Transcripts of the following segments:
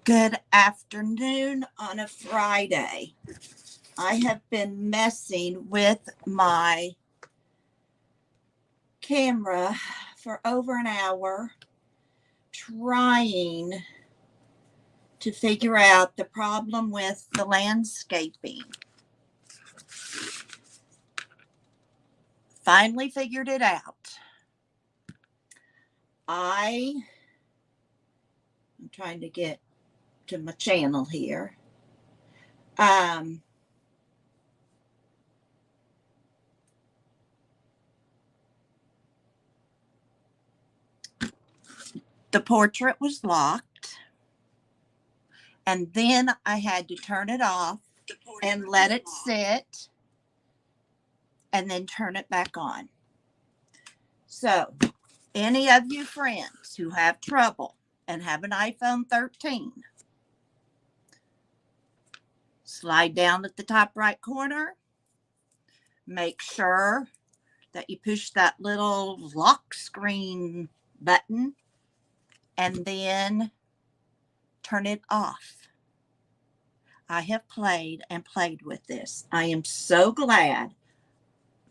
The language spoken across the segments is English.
Good afternoon on a Friday. I have been messing with my camera for over an hour trying to figure out the problem with the landscaping. Finally figured it out. I'm trying to get to my channel here. The portrait was locked, and then I had to turn it off and let it sit and then turn it back on. So, any of you friends who have trouble and have an iPhone 13, slide down at the top right corner, make sure that you push that little lock screen button and then turn it off. I have played and played with this. I am so glad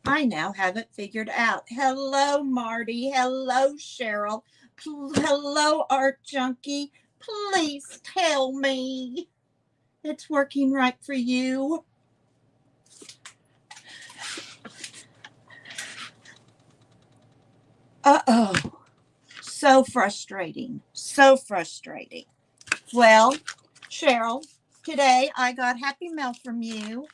I now have it figured out. Hello, Marty. Hello, Cheryl. Hello, Art Junkie. Please tell me it's working right for you. Uh-oh. So frustrating. So frustrating. Well, Cheryl, today I got happy mail from you.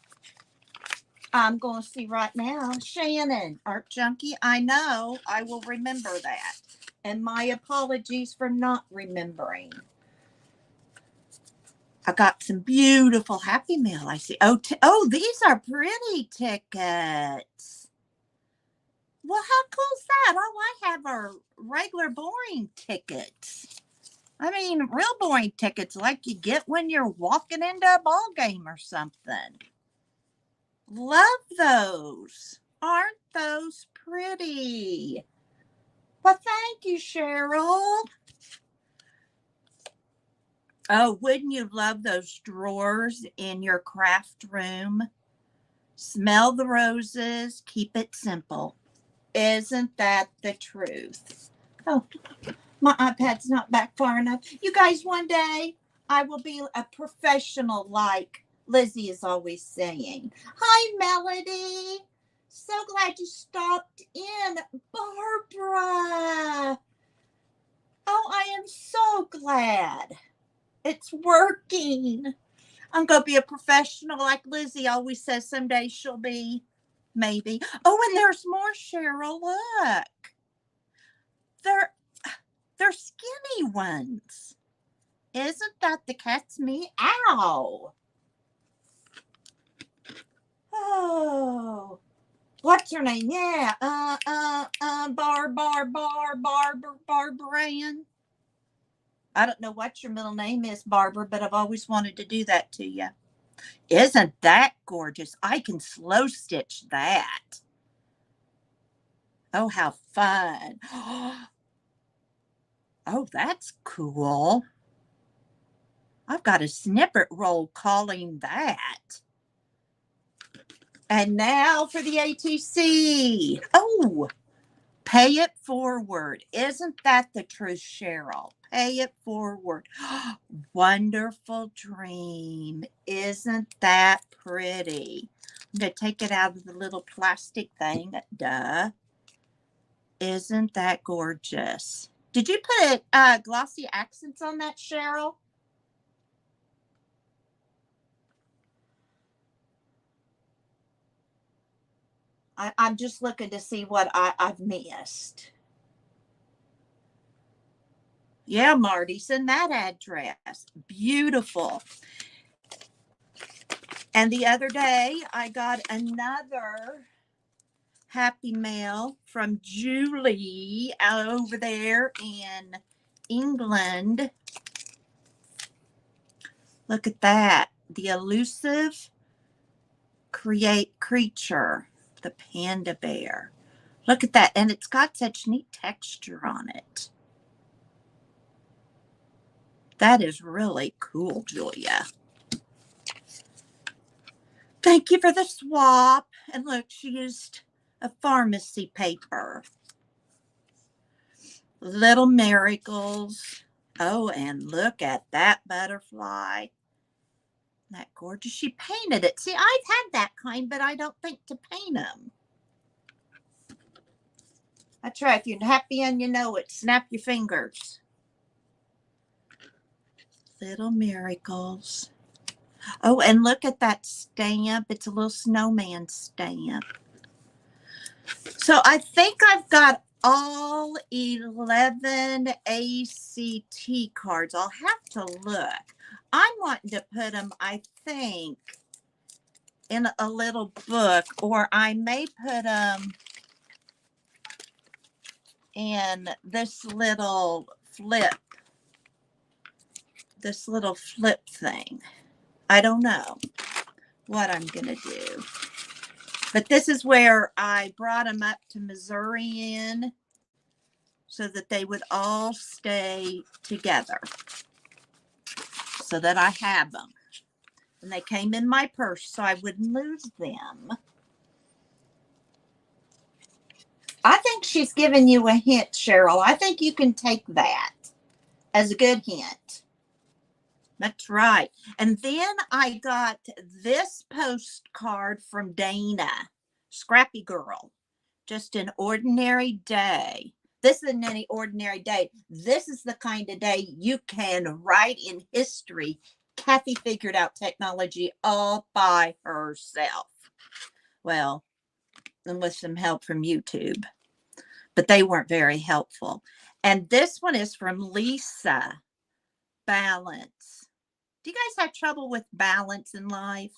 I'm going to see right now. Shannon, Art Junkie, I know I will remember that. And my apologies for not remembering. I got some beautiful happy mail. I see. Oh, these are pretty tickets. Well, how cool is that? Oh, I have our regular boring tickets. I mean, real boring tickets like you get when you're walking into a ball game or something. Love those. Aren't those pretty? Well, thank you, Cheryl. Oh, wouldn't you love those drawers in your craft room? Smell the roses, keep it simple. Isn't that the truth? Oh, my iPad's not back far enough. You guys, one day I will be a professional like Lizzie is always saying. Hi, Melody. So glad you stopped in. Barbara. Oh, I am so glad. It's working. I'm going to be a professional like Lizzie always says someday she'll be. Maybe. Oh, and there's more, Cheryl. Look. They're skinny ones. Isn't that the cat's meat? Ow. Oh. What's her name? Yeah. Barbarian. I don't know what your middle name is, Barbara, but I've always wanted to do that to you. Isn't that gorgeous? I can slow stitch that. Oh, how fun. Oh, that's cool. I've got a snippet roll calling that. And now for the ATC. Oh, pay it forward. Isn't that the truth, Cheryl? Pay it forward. Wonderful dream. Isn't that pretty? I'm going to take it out of the little plastic thing. Duh. Isn't that gorgeous? Did you put glossy accents on that, Cheryl? I'm just looking to see what I've missed. Yeah, Marty, send that address. Beautiful. And the other day, I got another happy mail from Julie over there in England. Look at that. The elusive creature, the panda bear. Look at that. And it's got such neat texture on it. That is really cool, Julia. Thank you for the swap. And look, she used a pharmacy paper. Little miracles. Oh, and look at that butterfly. Isn't that gorgeous? She painted it. See, I've had that kind, but I don't think to paint them. I try. If you're happy and you know it, snap your fingers. Little miracles. Oh, and look at that stamp. It's a little snowman stamp. So I think I've got all 11 ACT cards. I'll have to look. I'm wanting to put them, I think, in a little book, or I may put them in this little flip thing. I don't know what I'm going to do. But this is where I brought them up to Missouri in so that they would all stay together so that I have them. And they came in my purse so I wouldn't lose them. I think she's giving you a hint, Cheryl. I think you can take that as a good hint. That's right. And then I got this postcard from Dana, Scrappy Girl. Just an ordinary day. This isn't any ordinary day. This is the kind of day you can write in history. Kathy figured out technology all by herself. Well, and with some help from YouTube. But they weren't very helpful. And this one is from Lisa. Balance. Do you guys have trouble with balance in life?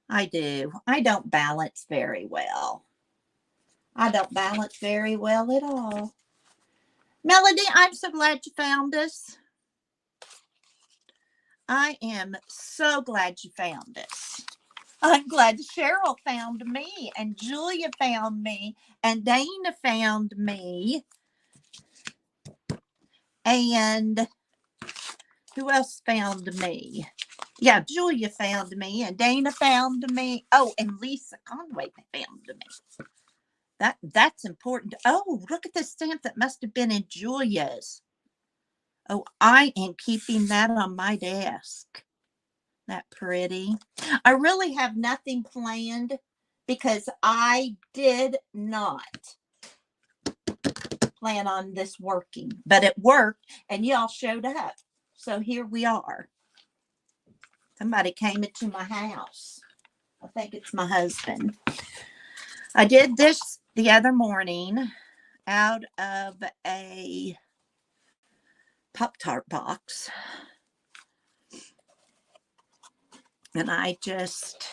I do. I don't balance very well. I don't balance very well at all. Melody, I'm so glad you found us. I am so glad you found us. I'm glad Cheryl found me, and Julia found me, and Dana found me. And who else found me? Yeah, Julia found me, and Dana found me. Oh, and Lisa Conway found me. That's important. Oh, look at this stamp that must have been in Julia's. Oh, I am keeping that on my desk. That pretty. I really have nothing planned because I did not plan on this working, but it worked and y'all showed up. So here we are. Somebody came into my house. I think it's my husband. I did this the other morning out of a Pop-Tart box. And I just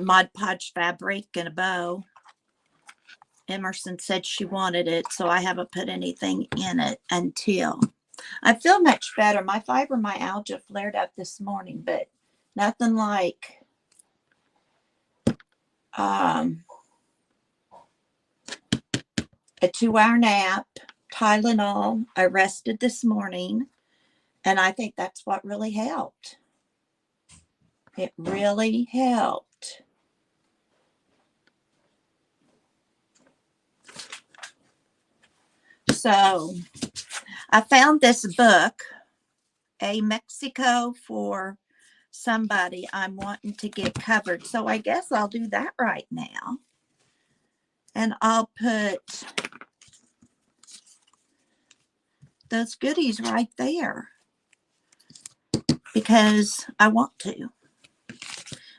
Mod Podge fabric and a bow. Emersyn said she wanted it, so I haven't put anything in it until. I feel much better. My fibromyalgia flared up this morning, but nothing like a 2-hour nap, Tylenol. I rested this morning, and I think that's what really helped. It really helped. So I found this book, A Mexico for Somebody I'm wanting to get covered. So I guess I'll do that right now. And I'll put those goodies right there because I want to.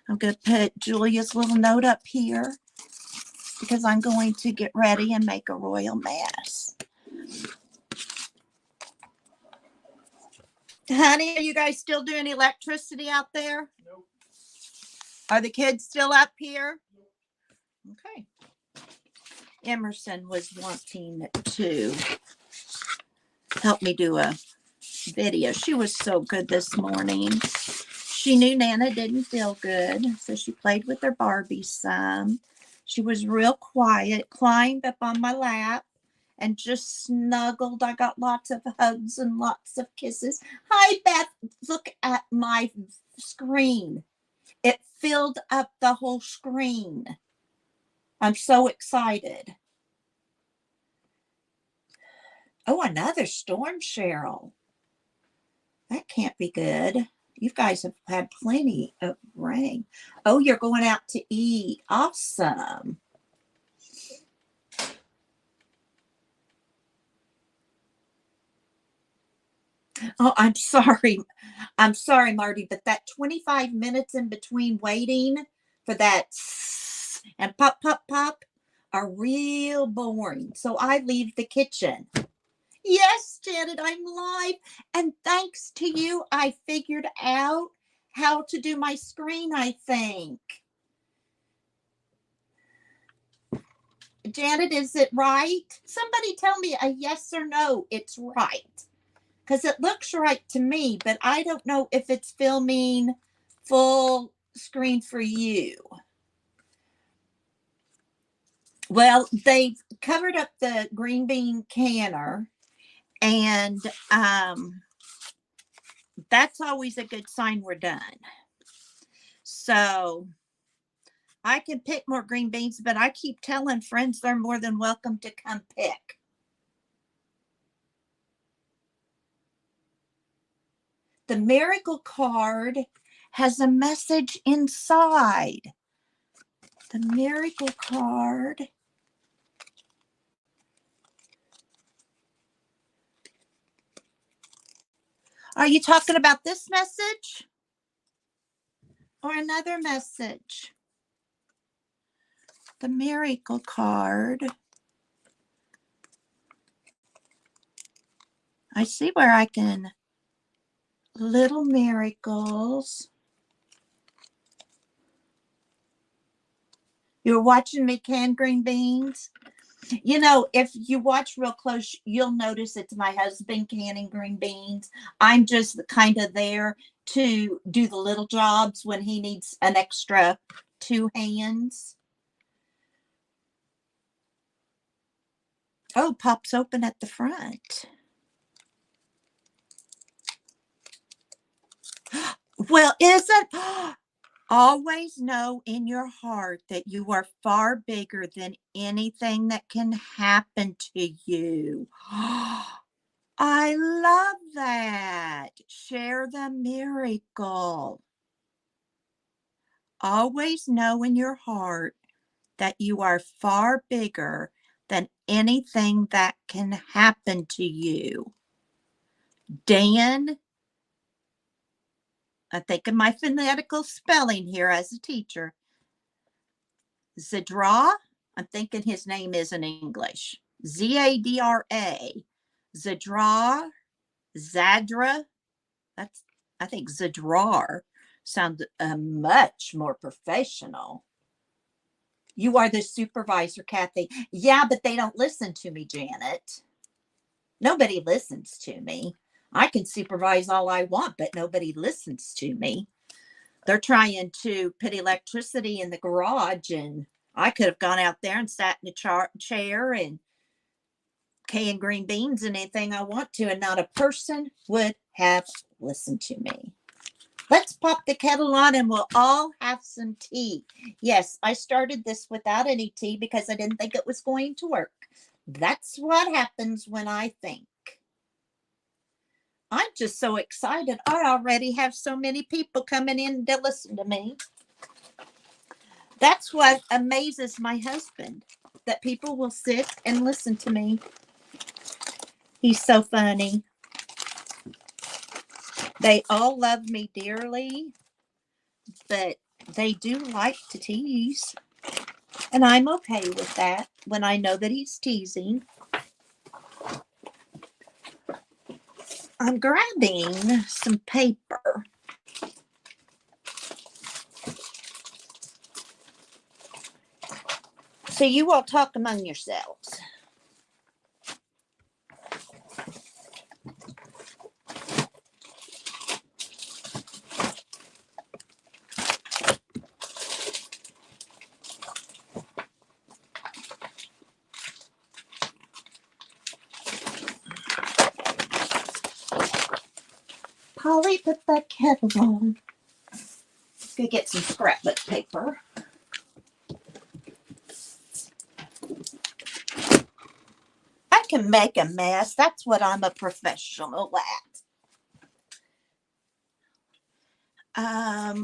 I'm going to put Julia's little note up here because I'm going to get ready and make a royal mess. Honey, are you guys still doing electricity out there? Nope. Are the kids still up here? Nope. Okay. Emersyn was wanting to help me do a video. She was so good this morning. She knew Nana didn't feel good, so she played with her Barbie some. She was real quiet, climbed up on my lap, and just snuggled. I got lots of hugs and lots of kisses. Hi, Beth. Look at my screen. It filled up the whole screen. I'm so excited. Oh, another storm, Cheryl. That can't be good. You guys have had plenty of rain. Oh, you're going out to eat. Awesome. Oh, I'm sorry. I'm sorry, Marty, but that 25 minutes in between waiting for that and pop, pop, pop are real boring. So I leave the kitchen. Yes, Janet, I'm live. And thanks to you, I figured out how to do my screen, I think. Janet, is it right? Somebody tell me a yes or no, it's right. Because it looks right to me, but I don't know if it's filming full screen for you. Well, they've covered up the green bean canner, and that's always a good sign we're done. So I can pick more green beans, but I keep telling friends they're more than welcome to come pick. The miracle card has a message inside. The miracle card. Are you talking about this message or another message? The miracle card. I see where I can. Little miracles. You're watching me can green beans. You know, if you watch real close, you'll notice it's my husband canning green beans. I'm just kind of there to do the little jobs when he needs an extra 2 hands. Oh, pops open at the front. Well, isn't always know in your heart that you are far bigger than anything that can happen to you. I love that. Share the miracle. Always know in your heart that you are far bigger than anything that can happen to you. Dan, I think of my phonetical spelling here as a teacher. Zadra, I'm thinking his name is in English. Zadra. Zadra, Zadra. That's, I think Zadrar sounds much more professional. You are the supervisor, Kathy. Yeah, but they don't listen to me, Janet. Nobody listens to me. I can supervise all I want, but nobody listens to me. They're trying to put electricity in the garage, and I could have gone out there and sat in a chair and canned green beans and anything I want to, and not a person would have listened to me. Let's pop the kettle on and we'll all have some tea. Yes, I started this without any tea because I didn't think it was going to work. That's what happens when I think. I'm just so excited. I already have so many people coming in to listen to me. That's what amazes my husband, that people will sit and listen to me. He's so funny. They all love me dearly, but they do like to tease. And I'm okay with that when I know that he's teasing. I'm grabbing some paper. So you all talk among yourselves. Holly, put that kettle on. Go get some scrapbook paper. I can make a mess. That's what I'm a professional at.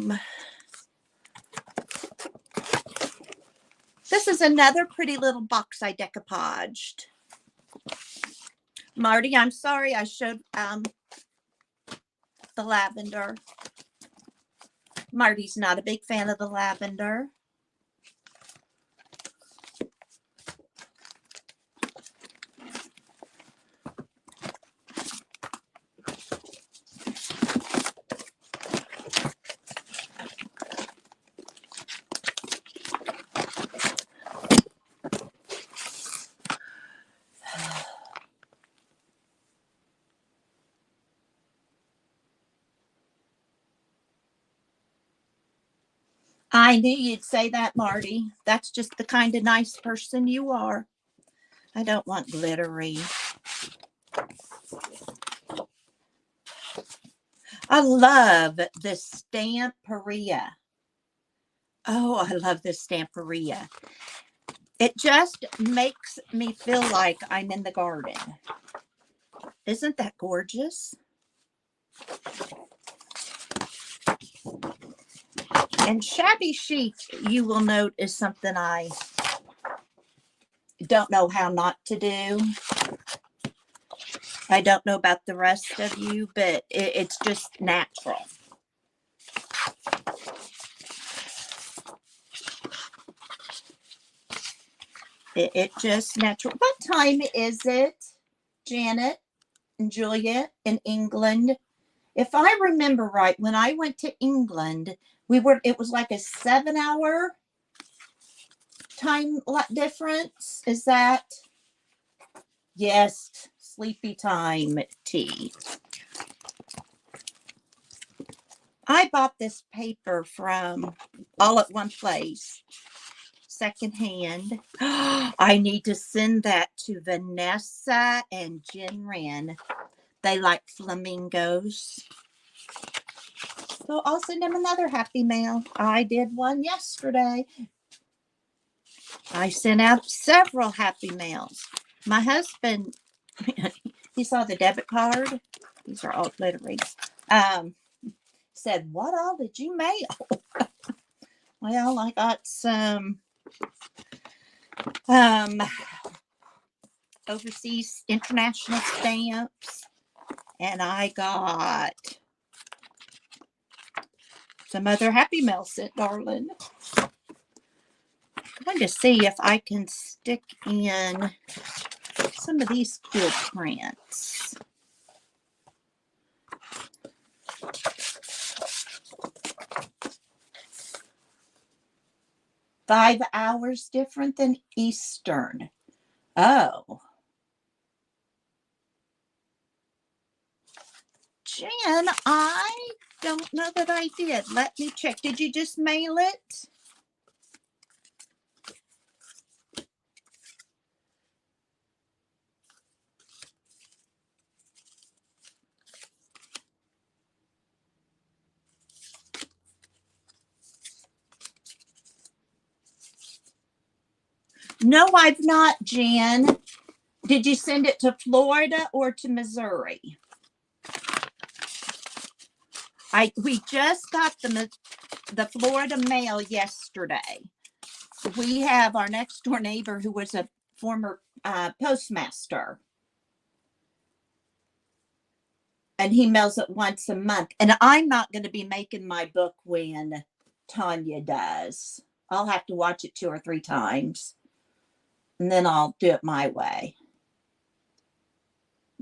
This is another pretty little box I decoupaged. Marty, I'm sorry I showed the lavender. Marty's not a big fan of the lavender. I knew you'd say that, Marty. That's just the kind of nice person you are. I don't want glittery. I love this Stamperia. Oh, I love this Stamperia. It just makes me feel like I'm in the garden. Isn't that gorgeous? And shabby chic, you will note, is something I don't know how not to do. I don't know about the rest of you, but it's just natural. It just natural. What time is it, Janet and Julia, in England? If I remember right, when I went to England, it was like a 7-hour time difference. Is that? Yes, sleepy time tea. I bought this paper from All at One Place, secondhand. I need to send that to Vanessa and Jinran. They like flamingos. So I'll send them another happy mail. I did one yesterday. I sent out several happy mails. My husband, he saw the debit card. These are all glittery. Said, what all did you mail? Well, I got some overseas international stamps, and I got some other happy mail sent, darling. I'm going to see if I can stick in some of these cool prints. "5 hours different than Eastern." Oh. Jen, I don't know that I did. Let me check. Did you just mail it? No, I've not, Jen. Did you send it to Florida or to Missouri? We just got the Florida mail yesterday. We have our next door neighbor who was a former postmaster. And he mails it once a month. And I'm not going to be making my book when Tanya does. I'll have to watch it 2 or 3 times. And then I'll do it my way.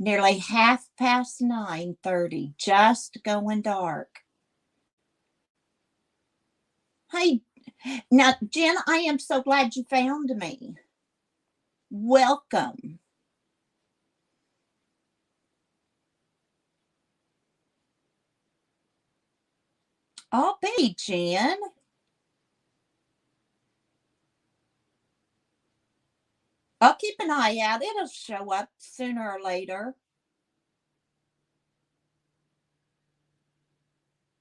Nearly 9:30, just going dark. Hey, now, Jen, I am so glad you found me. Welcome. I'll be, Jen. I'll keep an eye out. It'll show up sooner or later.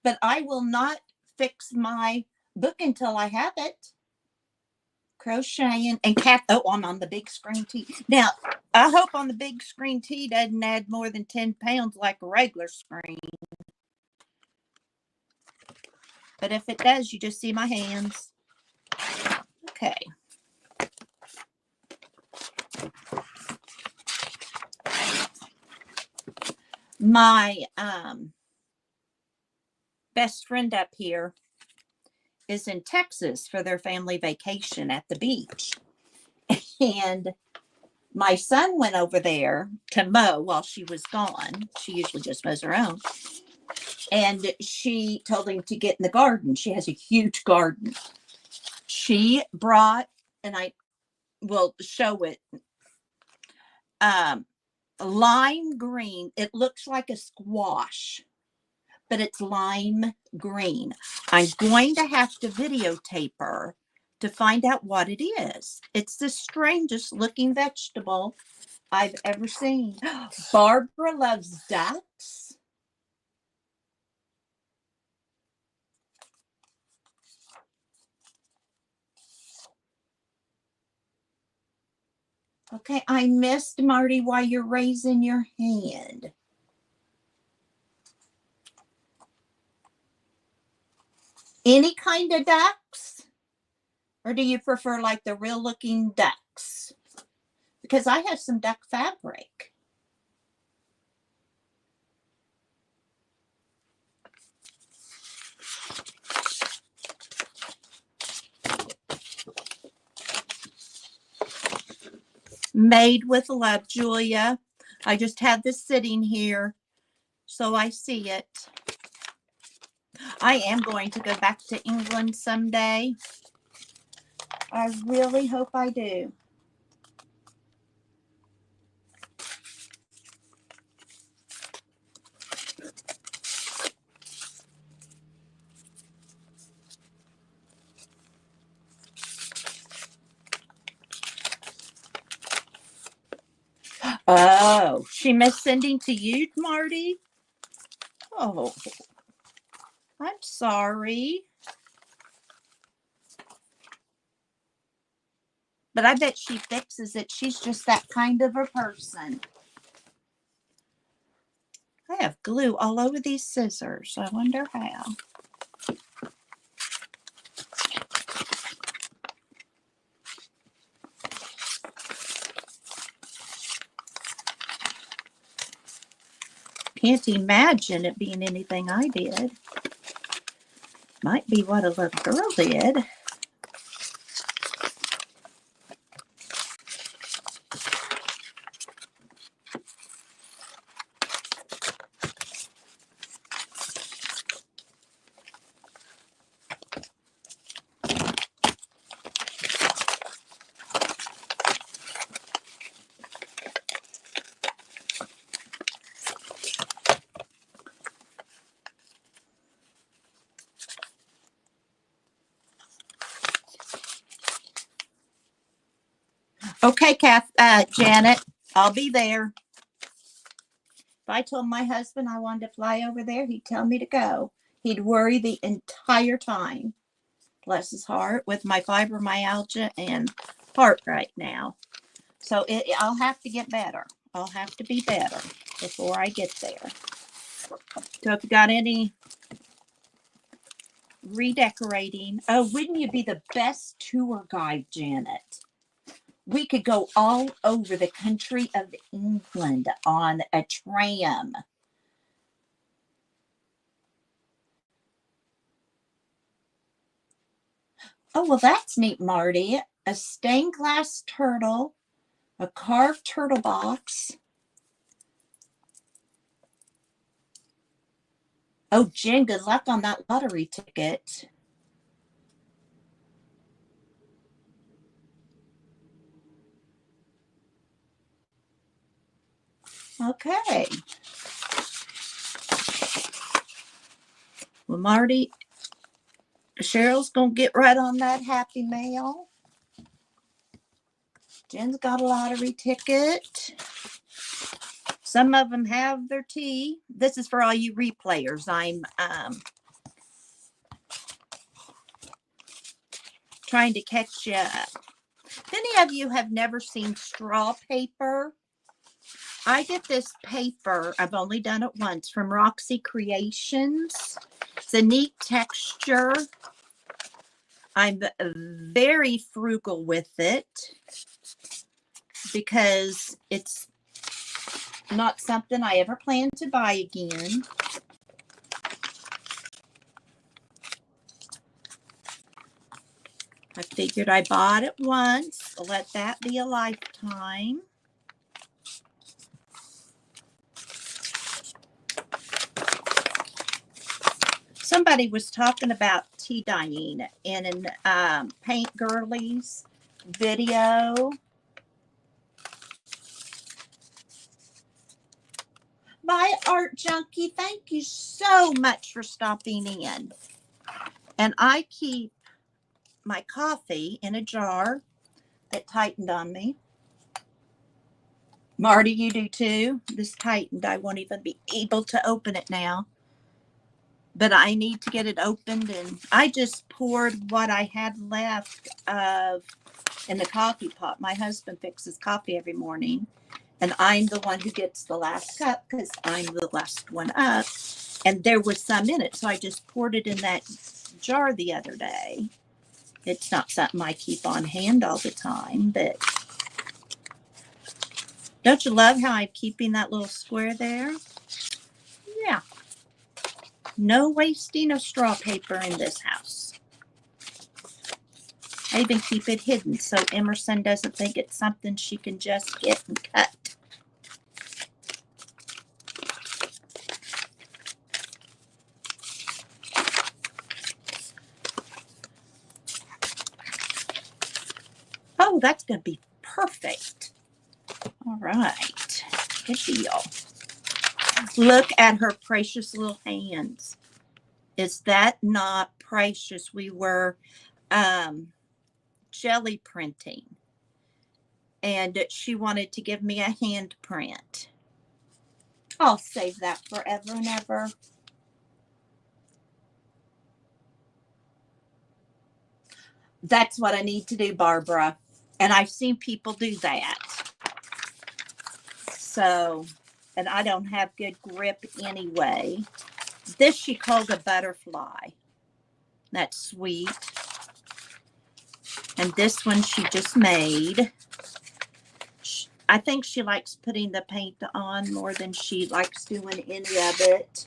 but I will not fix my book until I have it. Crocheting and cat. Oh, I'm on the big screen tee. Now, I hope on the big screen tee doesn't add more than 10 pounds like a regular screen. But if it does, you just see my hands. Okay. My best friend up here is in Texas for their family vacation at the beach. And my son went over there to mow while she was gone. She usually just mows her own. And she told him to get in the garden. She has a huge garden. She brought, and I will show it, lime green. It looks like a squash, but it's lime green. I'm going to have to videotape her to find out what it is. It's the strangest looking vegetable I've ever seen. Barbara loves ducks. Okay, I missed, Marty, while you're raising your hand. Any kind of ducks? Or do you prefer like the real looking ducks? Because I have some duck fabric. Made with love, Julia. I just have this sitting here so I see it. I am going to go back to England someday. I really hope I do. Oh, she missed sending to you, Marty? Oh, I'm sorry. But I bet she fixes it. She's just that kind of a person. I have glue all over these scissors. I wonder how. Can't imagine it being anything I did. Might be what a little girl did. Okay, Janet, I'll be there. If I told my husband I wanted to fly over there, he'd tell me to go. He'd worry the entire time. Bless his heart, with my fibromyalgia and heart right now. So I'll have to get better. I'll have to be better before I get there. So if you got any redecorating, oh, wouldn't you be the best tour guide, Janet? We could go all over the country of England on a tram. Oh, well, that's neat, Marty. A stained glass turtle, a carved turtle box. Oh, Jen, good luck on that lottery ticket. Okay. Well, Marty, Cheryl's going to get right on that happy mail. Jen's got a lottery ticket. Some of them have their tea. This is for all you replayers. I'm trying to catch you up. If any of you have never seen straw paper, I get this paper, I've only done it once, from Roxy Creations. It's a neat texture. I'm very frugal with it because it's not something I ever plan to buy again. I figured I bought it once. Let that be a lifetime. Somebody was talking about tea dyeing in an Paint Girlies video. Bye, Art Junkie. Thank you so much for stopping in. And I keep my coffee in a jar that tightened on me. Marty, you do too? This tightened. I won't even be able to open it now. But I need to get it opened, and I just poured what I had left of in the coffee pot. My husband fixes coffee every morning, and I'm the one who gets the last cup because I'm the last one up. And there was some in it, so I just poured it in that jar the other day. It's not something I keep on hand all the time, but don't you love how I'm keeping that little square there? Yeah. No wasting of straw paper in this house. I even keep it hidden so Emersyn doesn't think it's something she can just get and cut. Oh, that's going to be perfect. All right. Good deal. Look at her precious little hands. Is that not precious? We were jelly printing, and she wanted to give me a hand print. I'll save that forever and ever. That's what I need to do, Barbara. And I've seen people do that. So, and I don't have good grip anyway. This she called a butterfly. That's sweet. And this one she just made. I think she likes putting the paint on more than she likes doing any of it.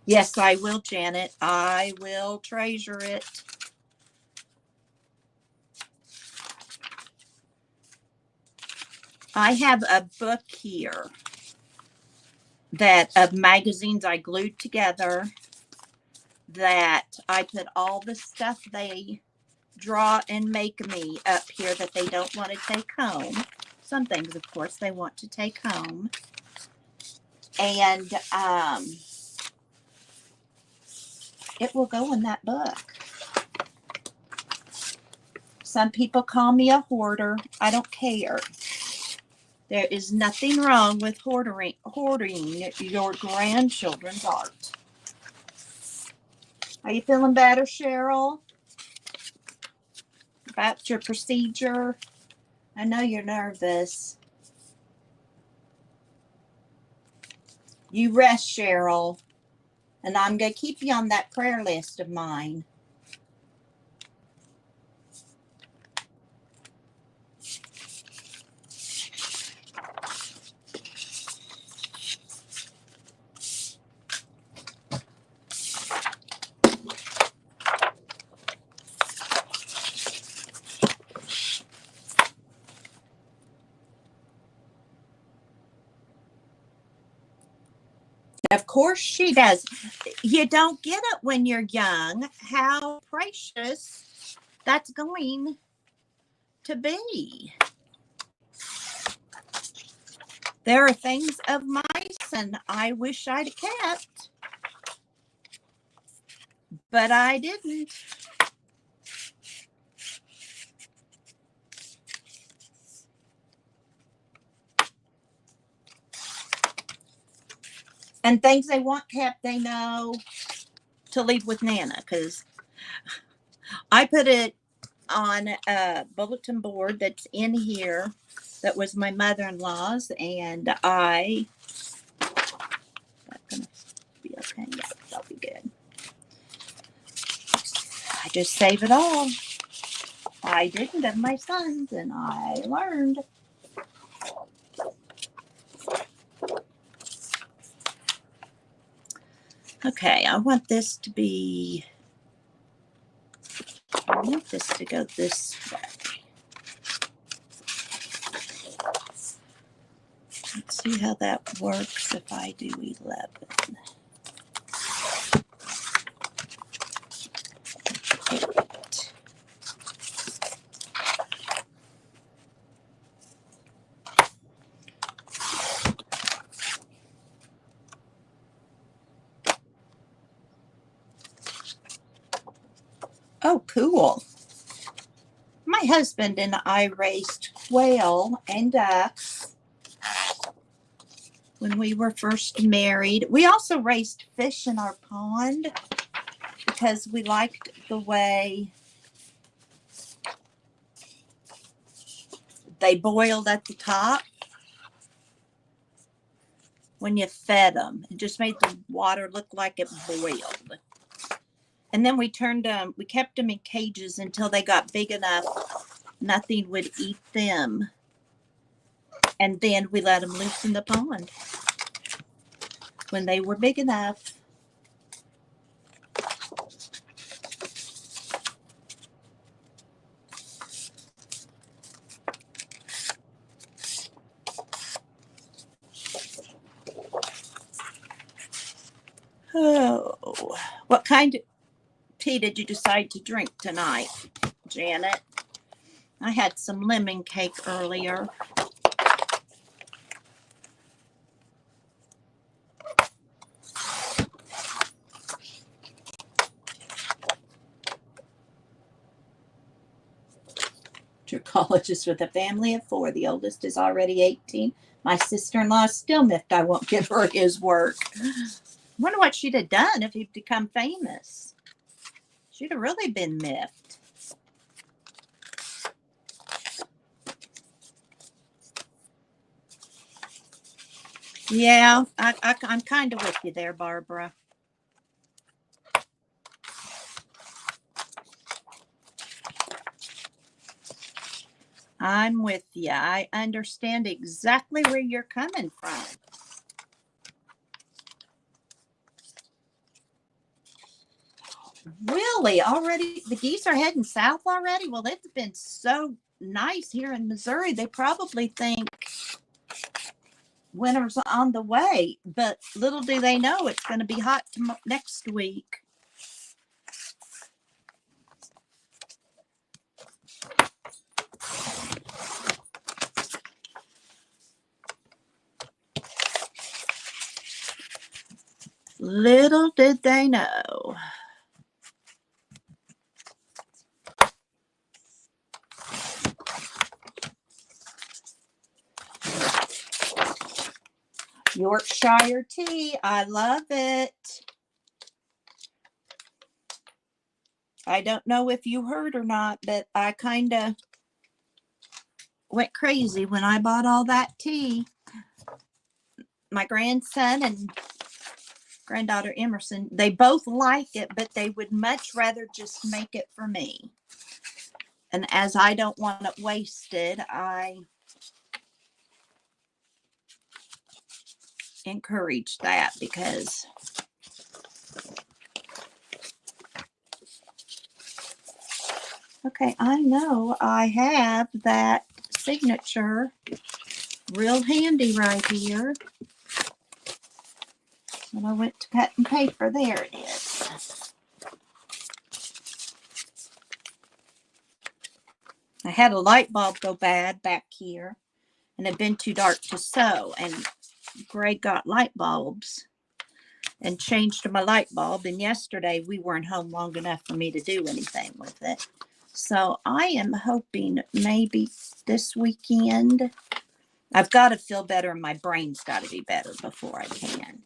Yes, I will, Janet. I will treasure it. I have a book here that of magazines I glued together that I put all the stuff they draw and make me up here that they don't want to take home. Some things, of course, they want to take home. And it will go in that book. Some people call me a hoarder. I don't care. There is nothing wrong with hoarding your grandchildren's art. Are you feeling better, Cheryl? About your procedure? I know you're nervous. You rest, Cheryl. And I'm going to keep you on that prayer list of mine. Of course she does. You don't get it when you're young how precious that's going to be. There are things of mice and I wish I'd kept, but I didn't. And things they want kept, they know to leave with Nana, because I put it on a bulletin board that's in here that was my mother-in-law's, and that's gonna be okay. Yeah, that'll be good. I just save it all. I didn't of my sons, and I learned. Okay, I want this to be, I want this to go this way. Let's see how that works if I do 11. Oh, cool. My husband and I raised quail and ducks when we were first married. We also raised fish in our pond because we liked the way they boiled at the top when you fed them. It just made the water look like it boiled. And then we kept them in cages until they got big enough nothing would eat them. And then we let them loose in the pond when they were big enough. Oh, what kind of tea did you decide to drink tonight, Janet? I had some lemon cake earlier. Colleges with a family of 4. The oldest is already 18. My sister-in-law is still miffed I won't give her his work. Wonder what she'd have done if he'd become famous. She'd have really been miffed. Yeah, I'm kind of with you there, Barbara. I'm with you. I understand exactly where you're coming from. Really? Already? The geese are heading south already? Well, it's been so nice here in Missouri. They probably think winter's on the way, but little do they know it's going to be hot next week. Little did they know. Yorkshire tea. I love it. I don't know if you heard or not, but I kind of went crazy when I bought all that tea. My grandson and granddaughter Emersyn, they both like it, but they would much rather just make it for me. And as I don't want it wasted, I encourage that because okay, I know I have that signature real handy right here. When I went to cut and paper, there it is. I had a light bulb go bad back here and it had been too dark to sew, and Greg got light bulbs and changed my light bulb, and yesterday we weren't home long enough for me to do anything with it. So I am hoping maybe this weekend, I've got to feel better and my brain's got to be better before I can.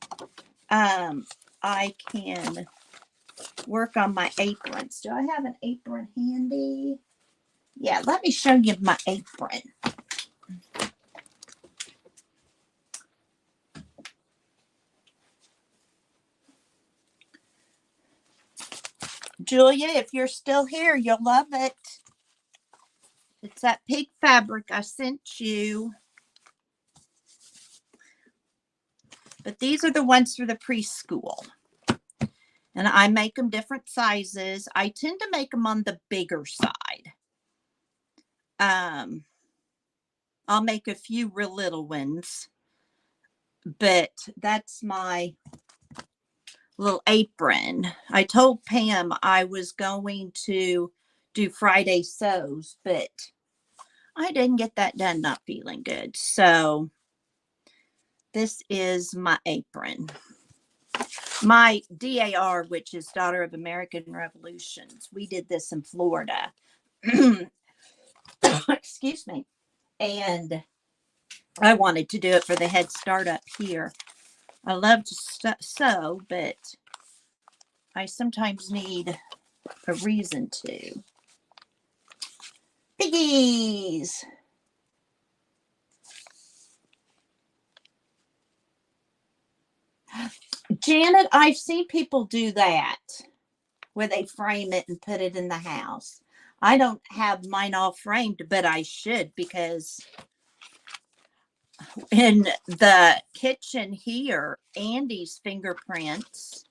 I can work on my aprons. Do I have an apron handy? Yeah, let me show you my apron. Julia, if you're still here, you'll love it. It's that pink fabric I sent you. But these are the ones for the preschool. And I make them different sizes. I tend to make them on the bigger side. I'll make a few real little ones. But that's my little apron. I told Pam I was going to do Friday sews, but I didn't get that done, not feeling good. So this is my apron. My DAR, which is Daughter of American Revolutions, we did this in Florida. Excuse me. And I wanted to do it for the Head Start up here. I love to sew, but I sometimes need a reason to. Piggies! Janet, I've seen people do that where they frame it and put it in the house. I don't have mine all framed, but I should, because in the kitchen here, Andy's fingerprints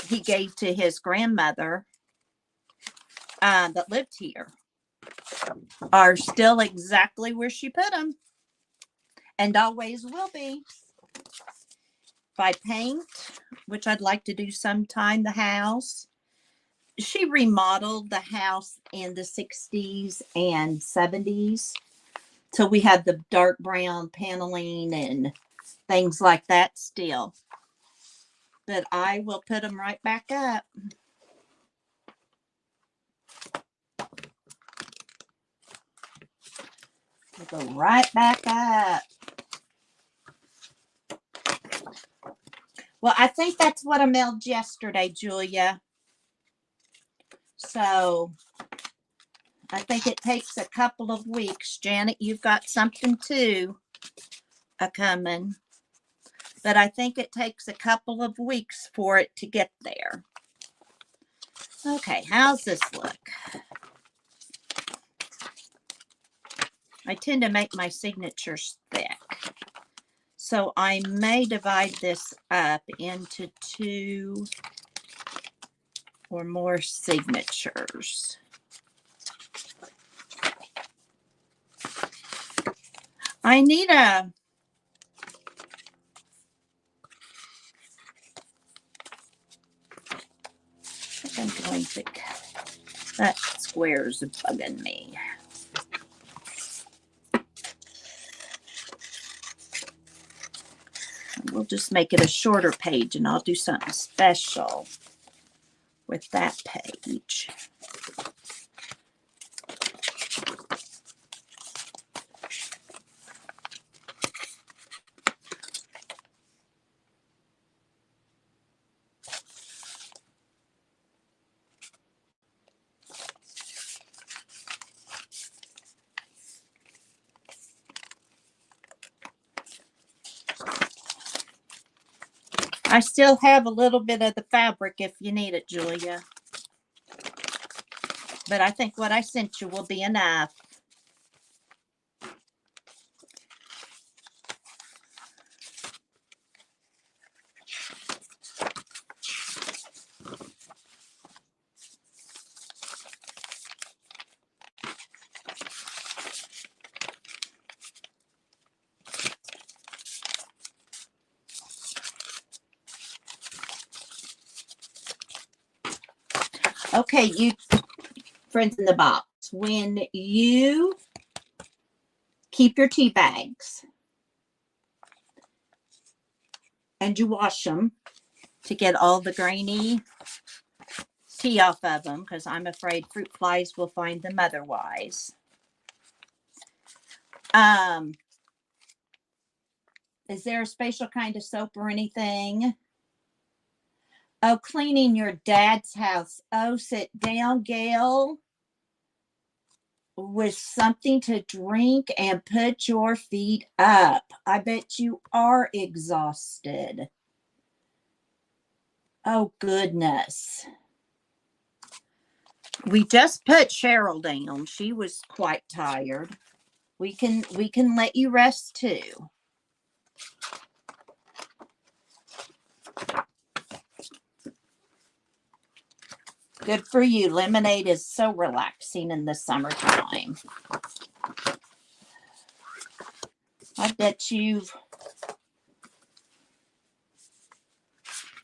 he gave to his grandmother that lived here are still exactly where she put them, and always will be. If I paint, which I'd like to do sometime, the house, she remodeled the house in the 60s and 70s. So we had the dark brown paneling and things like that still. But I will put them right back up. We'll go right back up. Well, I think that's what I mailed yesterday, Julia. So I think it takes a couple of weeks. Janet, you've got something too coming. But I think it takes a couple of weeks for it to get there. Okay, how's this look? I tend to make my signatures thick. So I may divide this up into 2 or more signatures. I need a I'm going to that square's bugging me. We'll just make it a shorter page, and I'll do something special with that page. I still have a little bit of the fabric if you need it, Julia. But I think what I sent you will be enough. Okay, you friends in the box, when you keep your tea bags and you wash them to get all the grainy tea off of them, because I'm afraid fruit flies will find them otherwise. Is there a special kind of soap or anything? Oh, cleaning your dad's house. Oh, sit down, Gail. with something to drink and put your feet up. I bet you are exhausted. Oh, goodness. We just put Cheryl down. She was quite tired. We can let you rest too. Good for you. Lemonade is so relaxing in the summertime. I bet you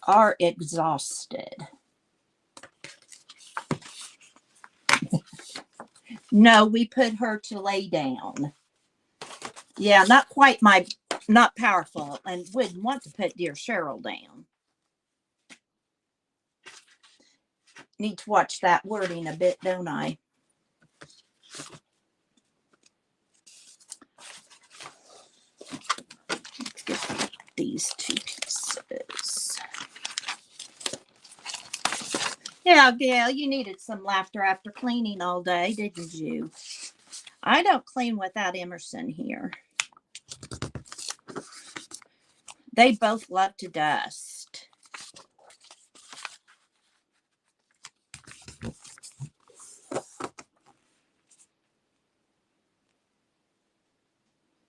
are exhausted. No, we put her to lay down. Yeah, not powerful, and wouldn't want to put dear Cheryl down. Need to watch that wording a bit, don't I? Let's get these two pieces. Yeah, Gail, you needed some laughter after cleaning all day, didn't you? I don't clean without Emersyn here. They both love to dust.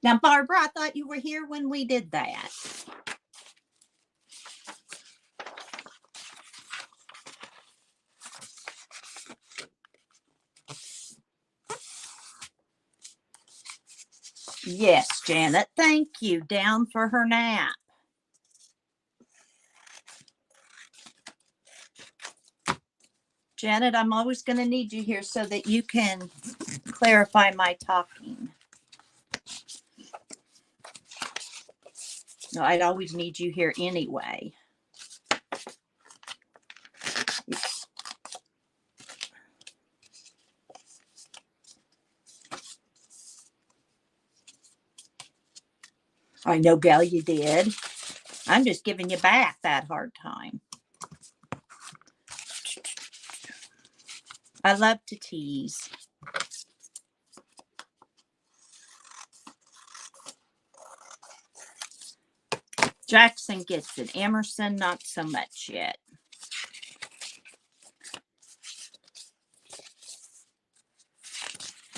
Now, Barbara, I thought you were here when we did that. Yes, Janet, thank you. Down for her nap. Janet, I'm always going to need you here so that you can clarify my talking. No, I'd always need you here anyway. I know, Gal, you did. I'm just giving you back that hard time. I love to tease. Jackson gets it. Emersyn, not so much yet.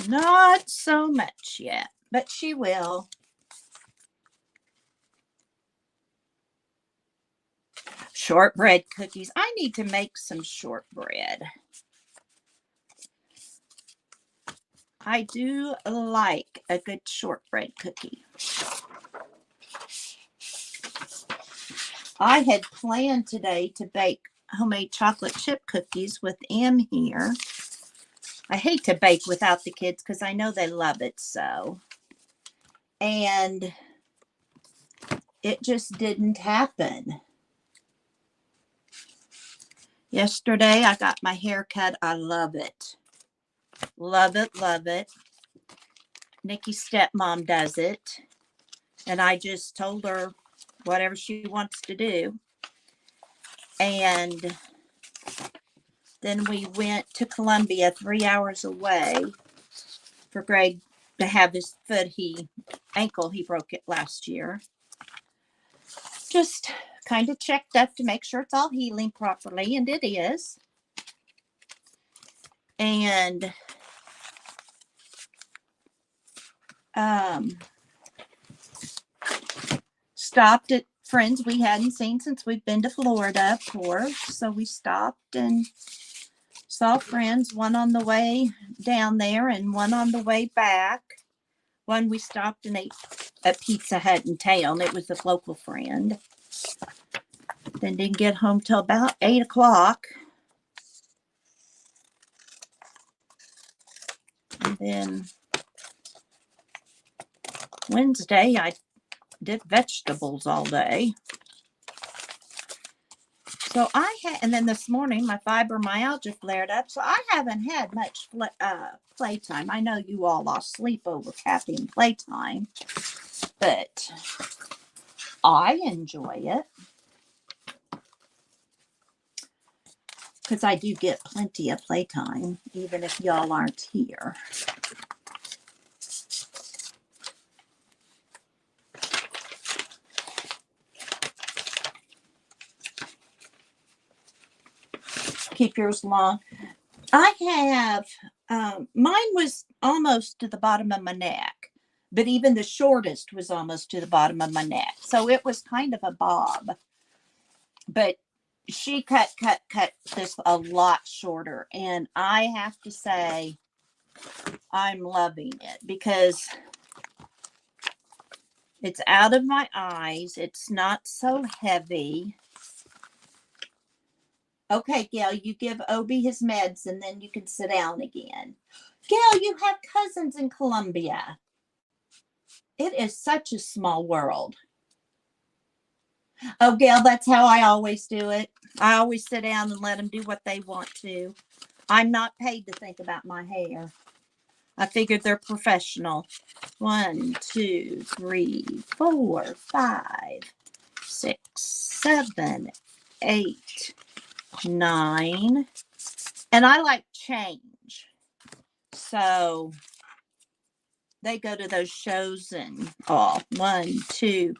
Not so much yet, but she will. Shortbread cookies. I need to make some shortbread. I do like a good shortbread cookie. I had planned today to bake homemade chocolate chip cookies with Em here. I hate to bake without the kids because I know they love it so. And it just didn't happen. Yesterday, I got my hair cut. I love it. Love it, love it. Nikki's stepmom does it. And I just told her whatever she wants to do. And then we went to Columbia 3 hours away for Greg to have his ankle, he broke it last year. Just kind of checked up to make sure it's all healing properly, and it is. And stopped at friends we hadn't seen since we've been to Florida, of course. So we stopped and saw friends, one on the way down there and one on the way back. One we stopped and ate at Pizza Hut in town. It was a local friend. Then didn't get home till about 8 o'clock. And then Wednesday, I did vegetables all day. So and then this morning, my fibromyalgia flared up. So I haven't had much playtime. I know you all lost sleep over caffeine playtime, but I enjoy it because I do get plenty of playtime, even if y'all aren't here. keep yours long. I have, mine was almost to the bottom of my neck, but even the shortest was almost to the bottom of my neck. So it was kind of a bob. But she cut this a lot shorter. And I have to say, I'm loving it because it's out of my eyes. It's not so heavy. Okay, Gail, you give Obi his meds and then you can sit down again. Gail, you have cousins in Colombia. It is such a small world. Oh, Gail, that's how I always do it. I always sit down and let them do what they want to. I'm not paid to think about my hair. I figured they're professional. 1, 2, 3, 4, 5, 6, 7, 8, 9. And I like change. So they go to those shows and all. 1, 2,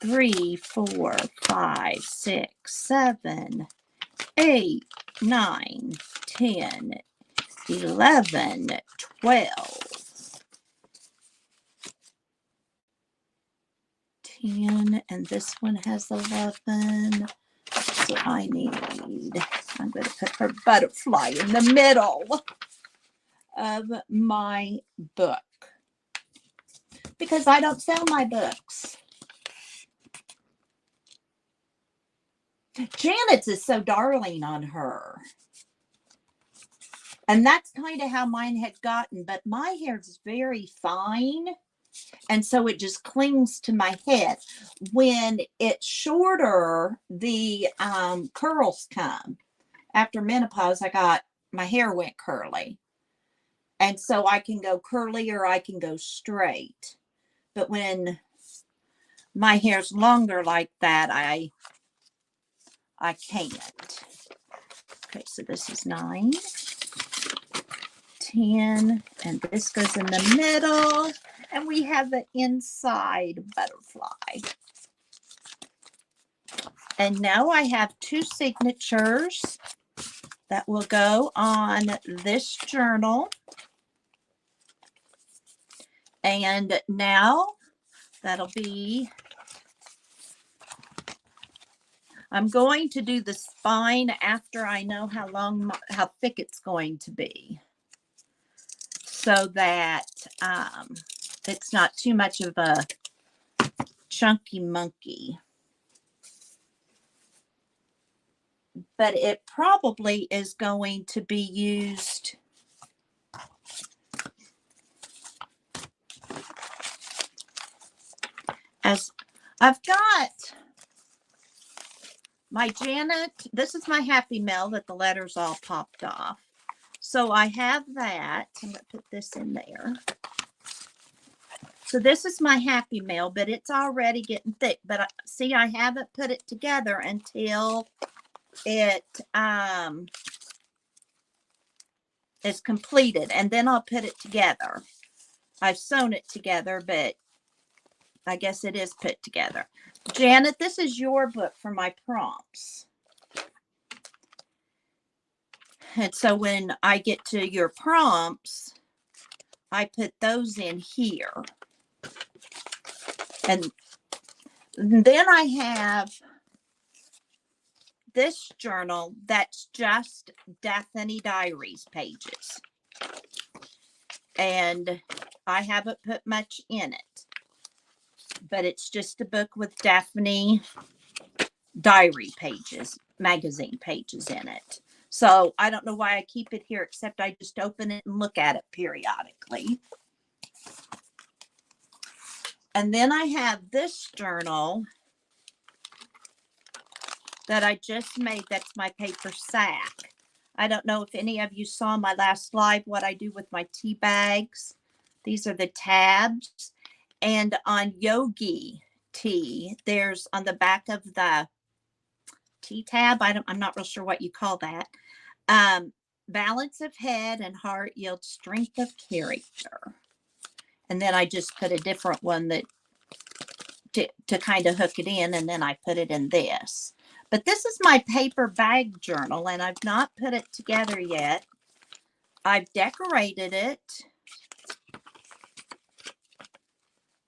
3, 4, 5, 6, 7, 8, 9, 10, 11, 12, 10, and this one has 11. So I need, I'm going to put her butterfly in the middle of my book because I don't sell my books. Janet's is so darling on her. And that's kind of how mine had gotten, but my hair is very fine. And so it just clings to my head. When it's shorter, the curls come. After menopause, my hair went curly. And so I can go curly or I can go straight. But when my hair's longer like that, I can't. Okay, so this is 9, 10, and this goes in the middle. And we have the inside butterfly. And now I have 2 signatures that will go on this journal. And now that'll be, I'm going to do the spine after I know how thick it's going to be, so that it's not too much of a chunky monkey. But it probably is going to be used as, I've got my Janet, this is my Happy Mail that the letters all popped off. So I have that. I'm going to put this in there. So this is my Happy Mail, but it's already getting thick. But see, I haven't put it together until it is completed. And then I'll put it together. I've sewn it together, but I guess it is put together. Janet, this is your book for my prompts. And so when I get to your prompts, I put those in here. And then I have this journal that's just Daphne Diaries pages. And I haven't put much in it. But it's just a book with Daphne diary pages, magazine pages in it. So I don't know why I keep it here, except I just open it and look at it periodically. And then I have this journal that I just made. That's my paper sack. I don't know if any of you saw my last live, what I do with my tea bags. These are the tabs. And on Yogi tea, there's on the back of the tea tab, I'm not real sure what you call that. Balance of head and heart yields strength of character. And then I just put a different one that to kind of hook it in, and then I put it in this. But this is my paper bag journal, and I've not put it together yet. I've decorated it,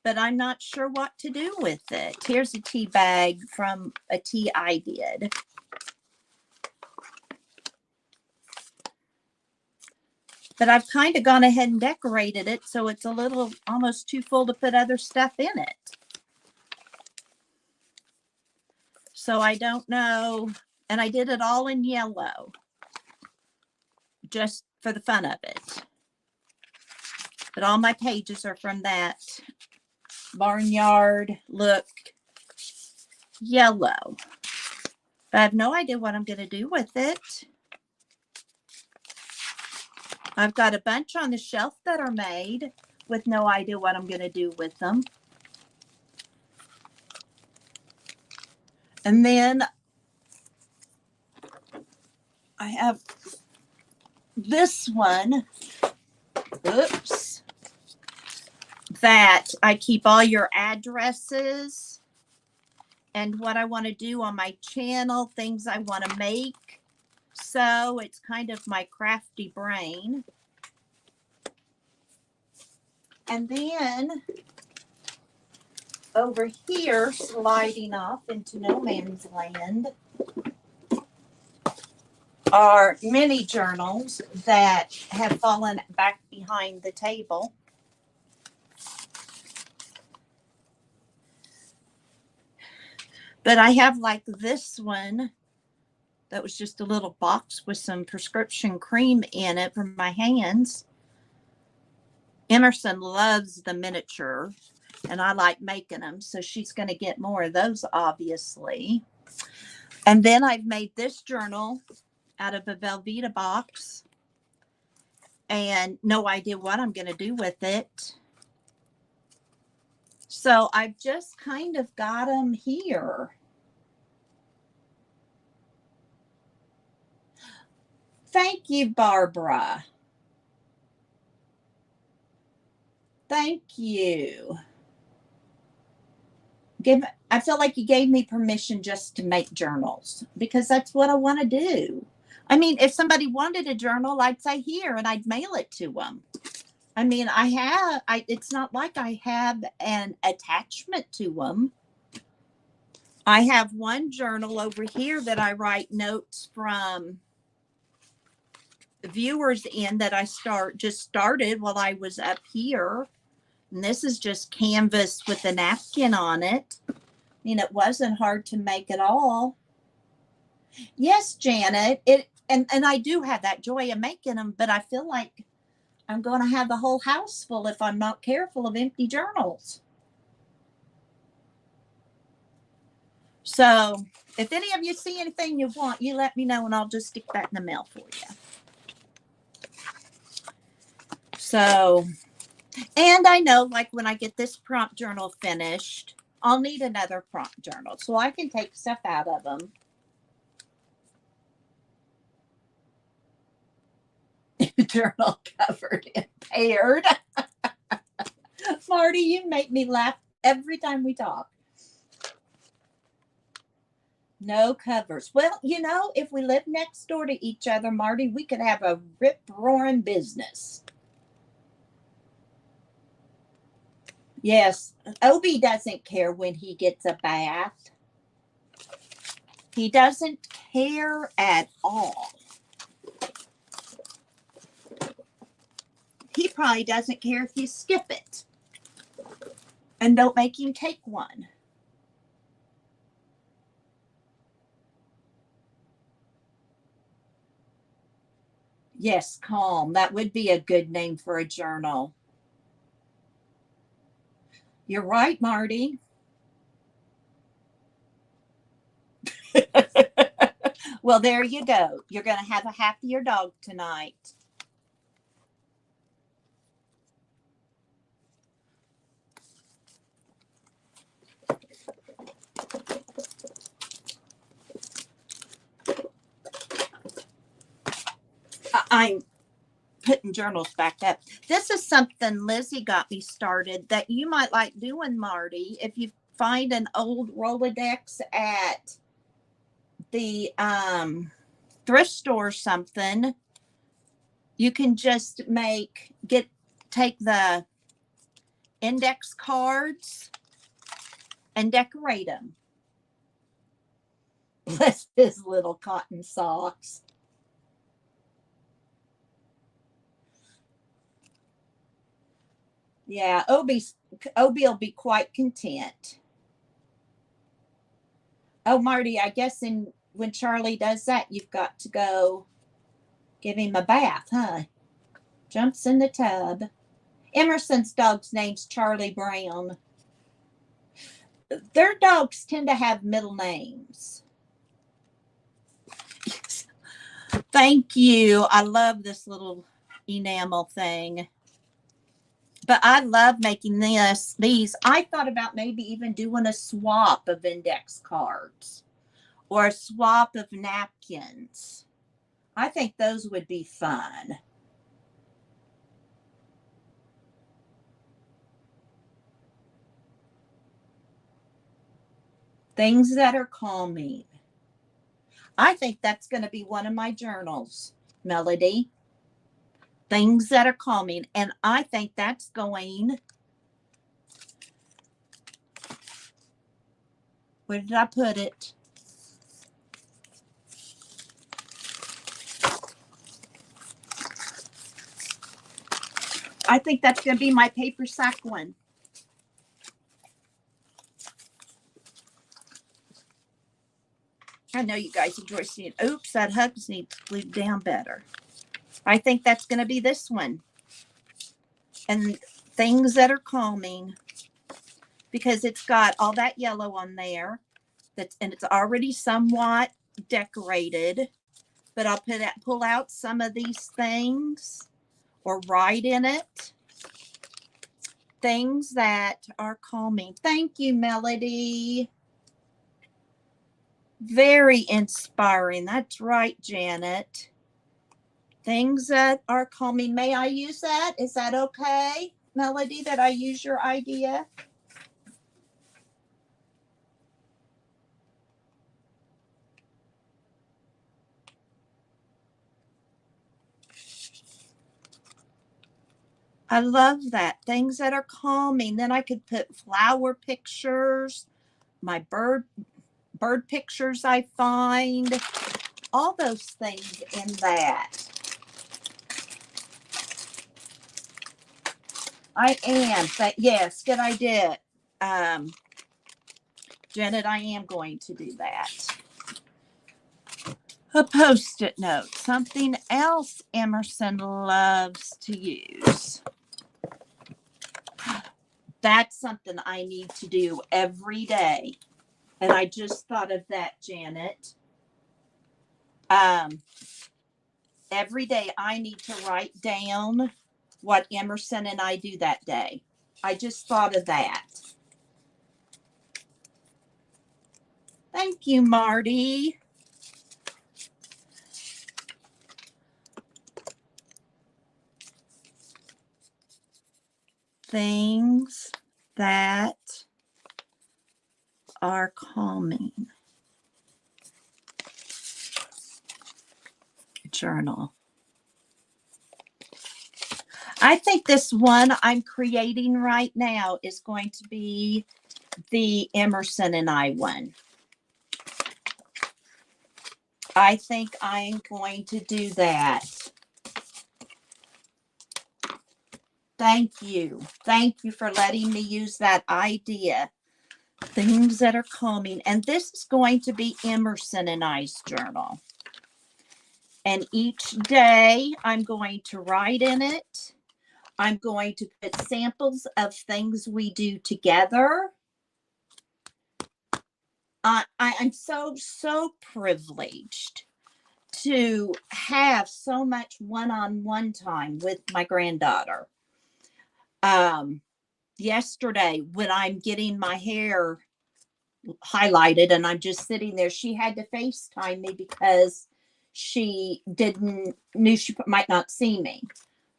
but I'm not sure what to do with it. Here's a tea bag from a tea I did. But I've kind of gone ahead and decorated it, so it's a little almost too full to put other stuff in it. So I don't know. And I did it all in yellow, just for the fun of it. But all my pages are from that Barnyard Look yellow. But I have no idea what I'm going to do with it. I've got a bunch on the shelf that are made with no idea what I'm going to do with them. And then I have this one, oops, that I keep all your addresses and what I want to do on my channel, things I want to make. So it's kind of my crafty brain. And then over here, sliding off into no man's land, are mini journals that have fallen back behind the table. But I have like this one that was just a little box with some prescription cream in it for my hands. Emersyn loves the miniature, and I like making them, so she's going to get more of those, obviously. And then I've made this journal out of a Velveeta box, and no idea what I'm going to do with it. So I've just kind of got them here. Thank you, Barbara. Thank you. I feel like you gave me permission just to make journals because that's what I want to do. I mean, if somebody wanted a journal, I'd say here and I'd mail it to them. I mean, it's not like I have an attachment to them. I have one journal over here that I write notes from viewers in that I just started while I was up here. And this is just canvas with a napkin on it. I mean, it wasn't hard to make at all. Yes, Janet, and I do have that joy of making them, but I feel like I'm going to have the whole house full if I'm not careful of empty journals. So if any of you see anything you want, you let me know and I'll just stick that in the mail for you. So, and I know like when I get this prompt journal finished, I'll need another prompt journal so I can take stuff out of them. Journal covered in paired. Marty, you make me laugh every time we talk. No covers. Well, you know, if we lived next door to each other, Marty, we could have a rip-roaring business. Yes, Obi doesn't care when he gets a bath. He doesn't care at all. He probably doesn't care if you skip it. And don't make him take one. Yes, calm. That would be a good name for a journal. You're right, Marty. Well, there you go. You're going to have a happier dog tonight. I'm putting journals back up. This is something Lizzie got me started that you might like doing, Marty. If you find an old Rolodex at the thrift store or something, you can just take the index cards and decorate them. Bless his little cotton socks. Yeah, Obie will be quite content. Oh, Marty, I guess when Charlie does that, you've got to go give him a bath, huh? Jumps in the tub. Emerson's dog's name's Charlie Brown. Their dogs tend to have middle names. Thank you. I love this little enamel thing. But I love making these. I thought about maybe even doing a swap of index cards or a swap of napkins. I think those would be fun. Things that are calming. I think that's going to be one of my journals, Melody. Things that are calming. And I think that's going. Where did I put it? I think that's going to be my paper sack one. I know you guys enjoy seeing. Oops, that hugs needs glued down better. I think that's going to be this one. And things that are calming, because it's got all that yellow on there. And it's already somewhat decorated. But I'll pull out some of these things or write in it. Things that are calming. Thank you, Melody. Very inspiring. That's right, Janet. Things that are calming. May I use that? Is that okay, Melody, that I use your idea? I love that. Things that are calming. Then I could put flower pictures, my bird pictures I find, all those things in that. I am, but yes, good idea. Janet, I am going to do that. A Post-it note, something else Emerson loves to use. That's something I need to do every day. And I just thought of that, Janet. Every day I need to write down what Emerson and I do that day. I just thought of that. Thank you, Marty. Things that are calming. Journal. I think this one I'm creating right now is going to be the Emerson and I one. I think I'm going to do that. Thank you. Thank you for letting me use that idea. Things that are calming. And this is going to be Emerson and I's journal. And each day I'm going to write in it. I'm going to put samples of things we do together. I'm so privileged to have so much one-on-one time with my granddaughter. Yesterday, when I'm getting my hair highlighted and I'm just sitting there, she had to FaceTime me because she knew she might not see me.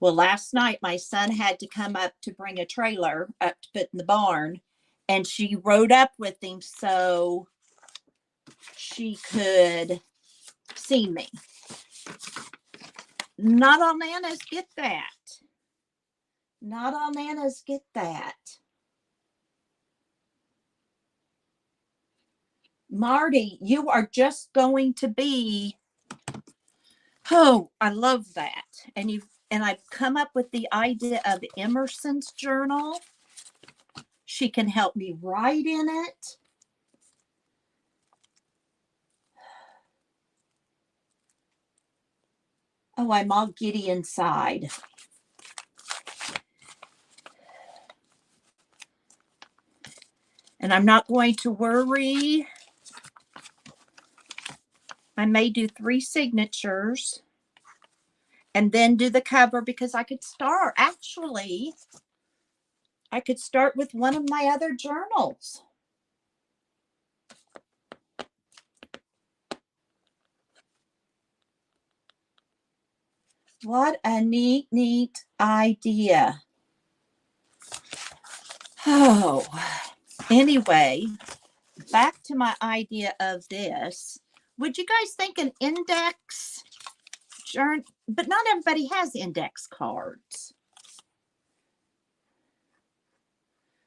Well, last night my son had to come up to bring a trailer up to put in the barn, and she rode up with him. So she could see me. Not all nanas get that. Not all nanas get that. Marty, you are just going to be, oh, I love that. And I've come up with the idea of Emerson's journal. She can help me write in it. Oh, I'm all giddy inside. And I'm not going to worry. I may do 3 signatures and then do the cover, because I could start, actually, I could start with one of my other journals. What a neat idea. Oh, anyway, back to my idea of this. Would you guys think an index journal? But not everybody has index cards.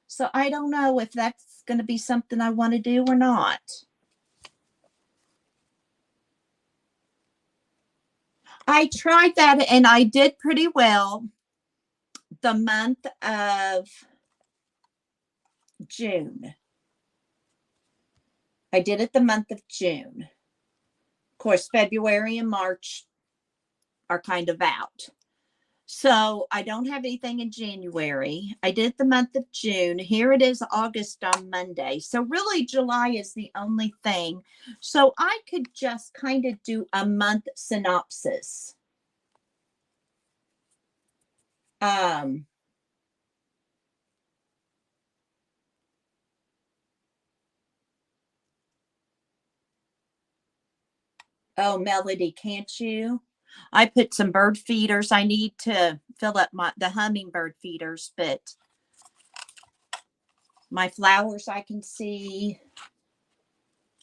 So I don't know if that's going to be something I want to do or not. I tried that and I did pretty well the month of June. I did it the month of June. Of course, February and March are kind of out. So I don't have anything in January. I did the month of June. Here it is, August on Monday. So really July is the only thing. So I could just kind of do a month synopsis. Oh, Melody, can't you? I put some bird feeders. I need to fill up the hummingbird feeders, but my flowers I can see.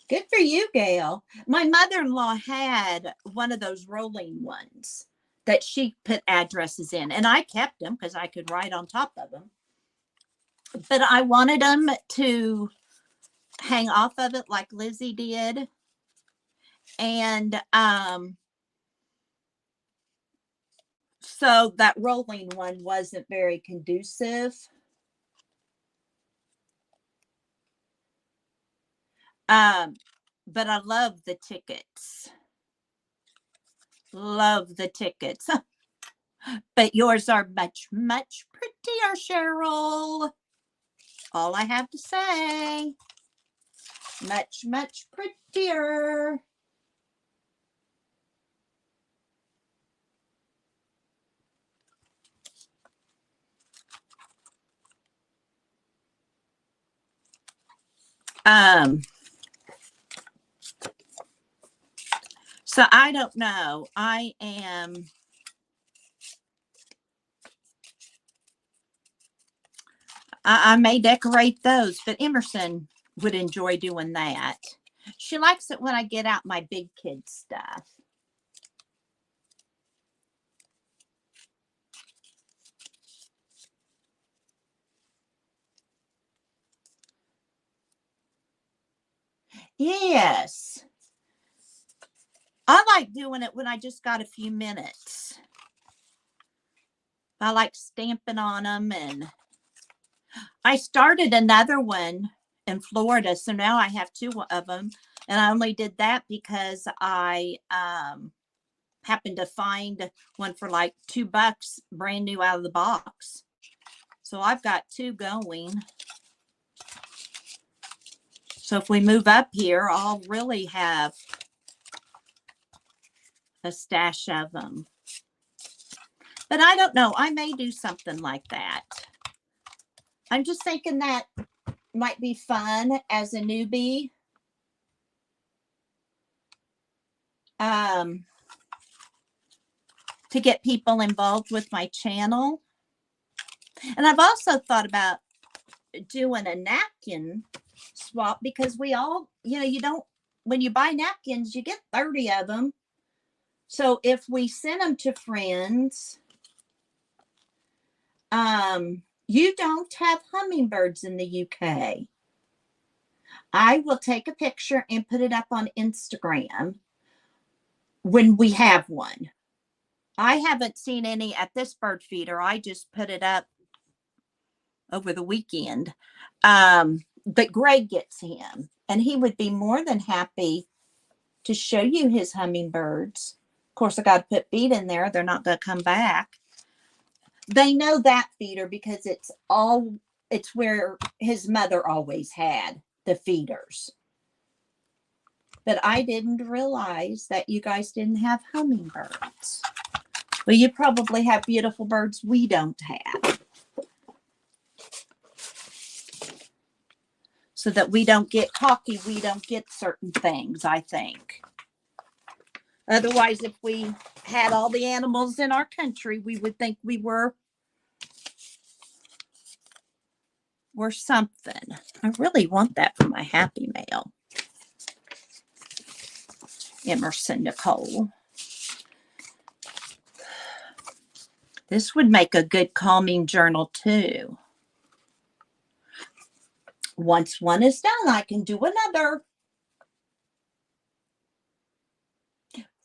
Good for you, Gail. My mother-in-law had one of those rolling ones that she put addresses in, and I kept them because I could write on top of them. But I wanted them to hang off of it like Lizzie did. And so that rolling one wasn't very conducive. But I love the tickets. Love the tickets. But yours are much prettier, Cheryl. All I have to say. Much prettier. So I don't know. I may decorate those, but Emersyn would enjoy doing that. She likes it when I get out my big kid stuff. Yes. I like doing it when I just got a few minutes. I like stamping on them, and I started another one in Florida, so now I have 2 of them, and I only did that because I happened to find one for like $2 brand new out of the box. So I've got 2 going. So if we move up here, I'll really have a stash of them. But I don't know. I may do something like that. I'm just thinking that might be fun as a newbie. To get people involved with my channel. And I've also thought about doing a napkin swap, because we all, you don't when you buy napkins, you get 30 of them. So if we send them to friends, you don't have hummingbirds in the UK. I will take a picture and put it up on Instagram when we have one. I haven't seen any at this bird feeder. I just put it up over the weekend. But Greg gets him, and he would be more than happy to show you his hummingbirds. Of course, I got to put feed in there. They're not going to come back. They know that feeder because it's where his mother always had the feeders. But I didn't realize that you guys didn't have hummingbirds. Well, you probably have beautiful birds we don't have. So that we don't get cocky, we don't get certain things, I think. Otherwise, if we had all the animals in our country, we would think we were something. I really want that for my Happy Mail. Emersyn Nicole. This would make a good calming journal too. Once one is done, I can do another.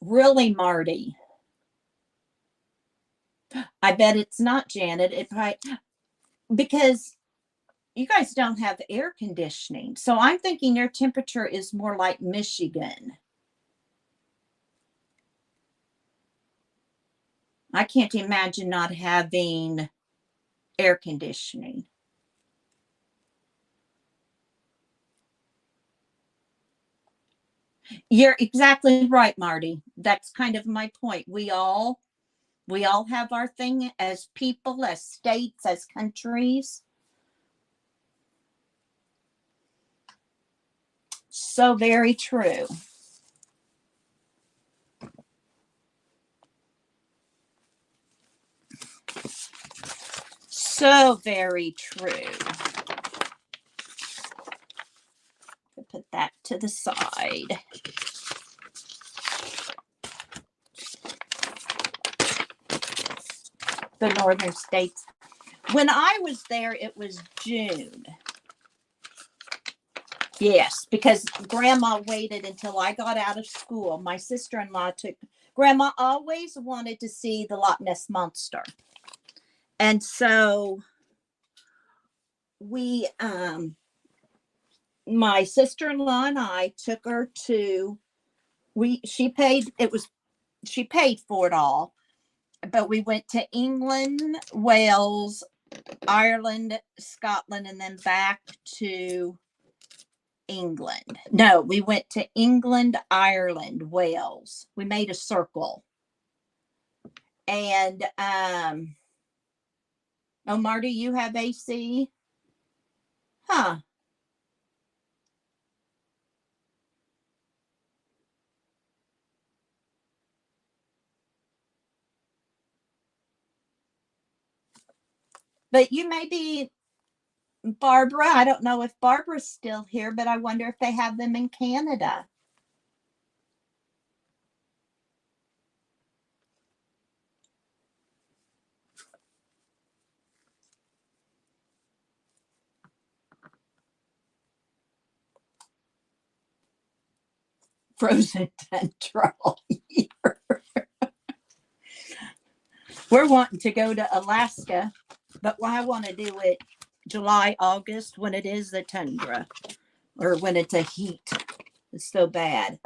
Really, Marty? I bet it's not, Janet. It probably, because you guys don't have air conditioning. So I'm thinking your temperature is more like Michigan. I can't imagine not having air conditioning. You're exactly right, Marty. That's kind of my point. We all have our thing as people, as states, as countries. So very true. So very true. Put that to the side. The northern states. When I was there, it was June. Yes, because Grandma waited until I got out of school. My sister-in-law Grandma always wanted to see the Loch Ness Monster. And so my sister-in-law and I took her she paid for it all, but we went to England, Wales, Ireland, Scotland, and then back to England. No, we went to England, Ireland, Wales. We made a circle. And oh, Marty, you have AC? Huh. But you may be Barbara. I don't know if Barbara's still here, but I wonder if they have them in Canada. Frozen tundra all year. We're wanting to go to Alaska, but I want to do it July, August when it is the tundra or when it's a heat. It's so bad.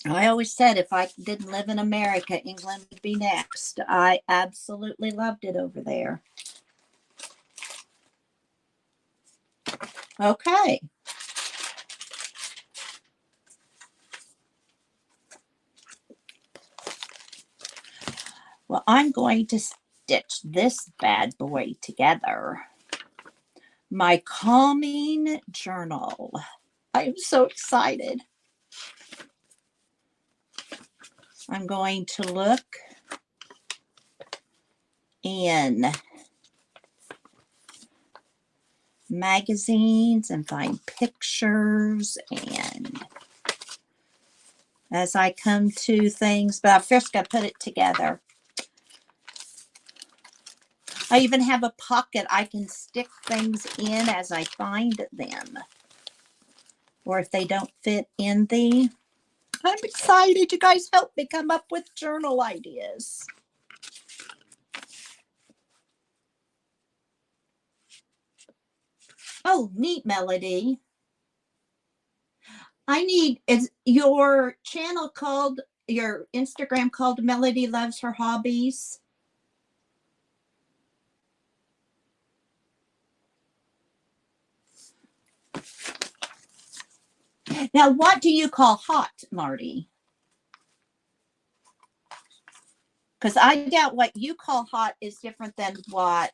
I always said if I didn't live in America, England would be next. I absolutely loved it over there. Okay. Well, I'm going to stitch this bad boy together. My calming journal. I am so excited. I'm going to look in magazines and find pictures, and as I come to things, but I first got to put it together. I even have a pocket I can stick things in as I find them, or if they don't fit in the. I'm excited. You guys help me come up with journal ideas. Oh, neat, Melody. Is your channel called, your Instagram called Melody Loves Her Hobbies? Now, what do you call hot, Marty? Because I doubt what you call hot is different than what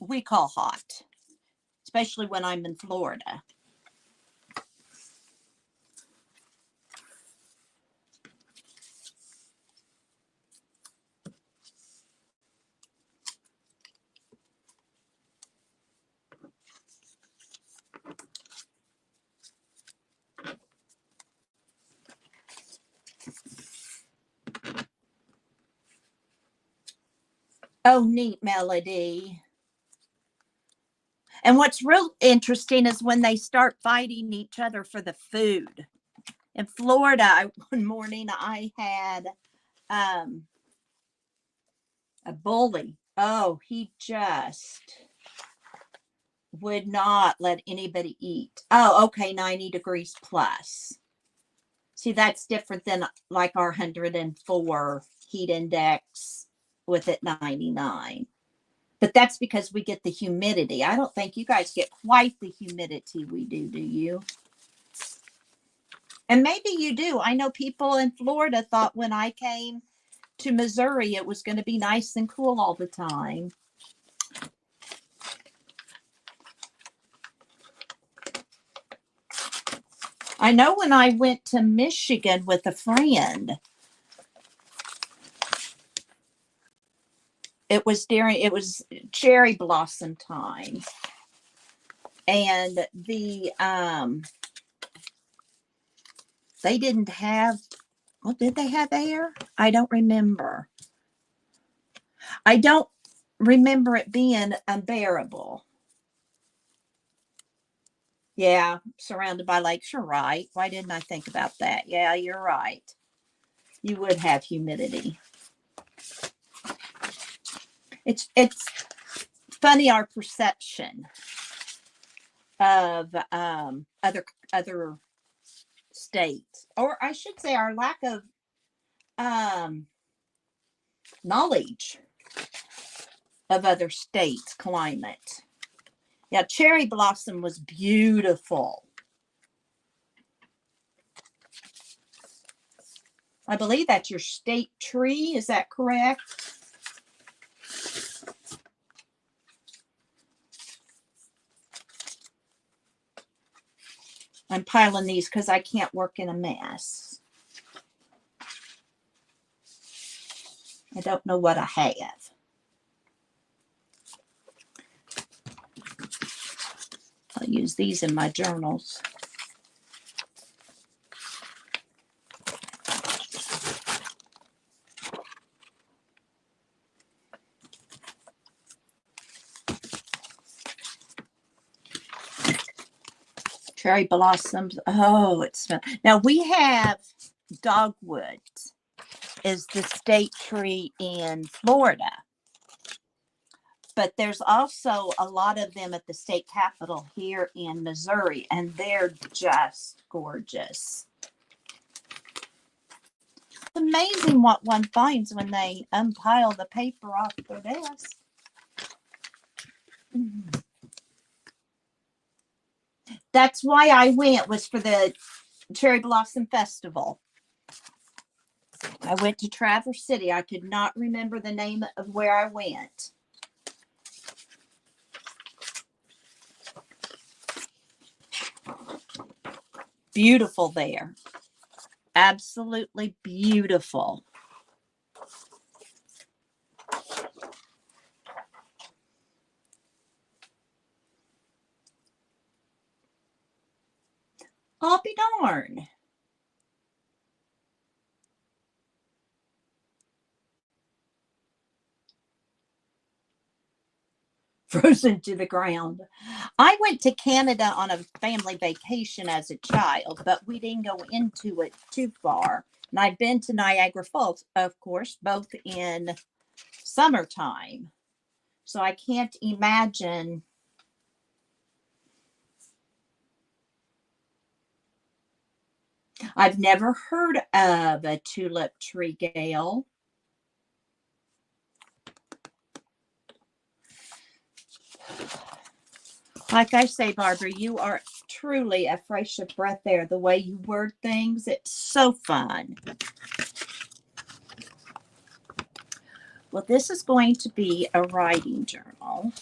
we call hot, especially when I'm in Florida. Oh, neat, Melody. And what's real interesting is when they start fighting each other for the food. In Florida, one morning I had a bully. Oh, he just would not let anybody eat. Oh, okay, 90 degrees plus. See, that's different than like our 104 heat index with it 99. But that's because we get the humidity. I don't think you guys get quite the humidity we do you? And maybe you do. I know people in Florida thought when I came to Missouri, it was going to be nice and cool all the time. I know when I went to Michigan with a friend, it was cherry blossom time. And they didn't have, well, did they have air? I don't remember. I don't remember it being unbearable. Yeah, surrounded by lakes. You're right. Why didn't I think about that? Yeah, you're right. You would have humidity. It's funny, our perception of other states, or I should say our lack of knowledge of other states' climate. Yeah, cherry blossom was beautiful. I believe that's your state tree. Is that correct? I'm piling these because I can't work in a mess. I don't know what I have. I'll use these in my journals. Cherry blossoms. Oh, it's now we have dogwood is the state tree in Florida. But there's also a lot of them at the state capitol here in Missouri, and they're just gorgeous. It's amazing what one finds when they unpile the paper off their desk. That's why I went, was for the Cherry Blossom Festival. I went to Traverse City. I could not remember the name of where I went. Beautiful there. Absolutely beautiful. be darned. Frozen to the ground. I went to Canada on a family vacation as a child, but we didn't go into it too far. And I've been to Niagara Falls, of course, both in summertime. So I can't imagine. I've never heard of a tulip tree, Gail. Like I say, Barbara, you are truly a fresh of breath there. The way you word things, it's so fun. Well, this is going to be a writing journal.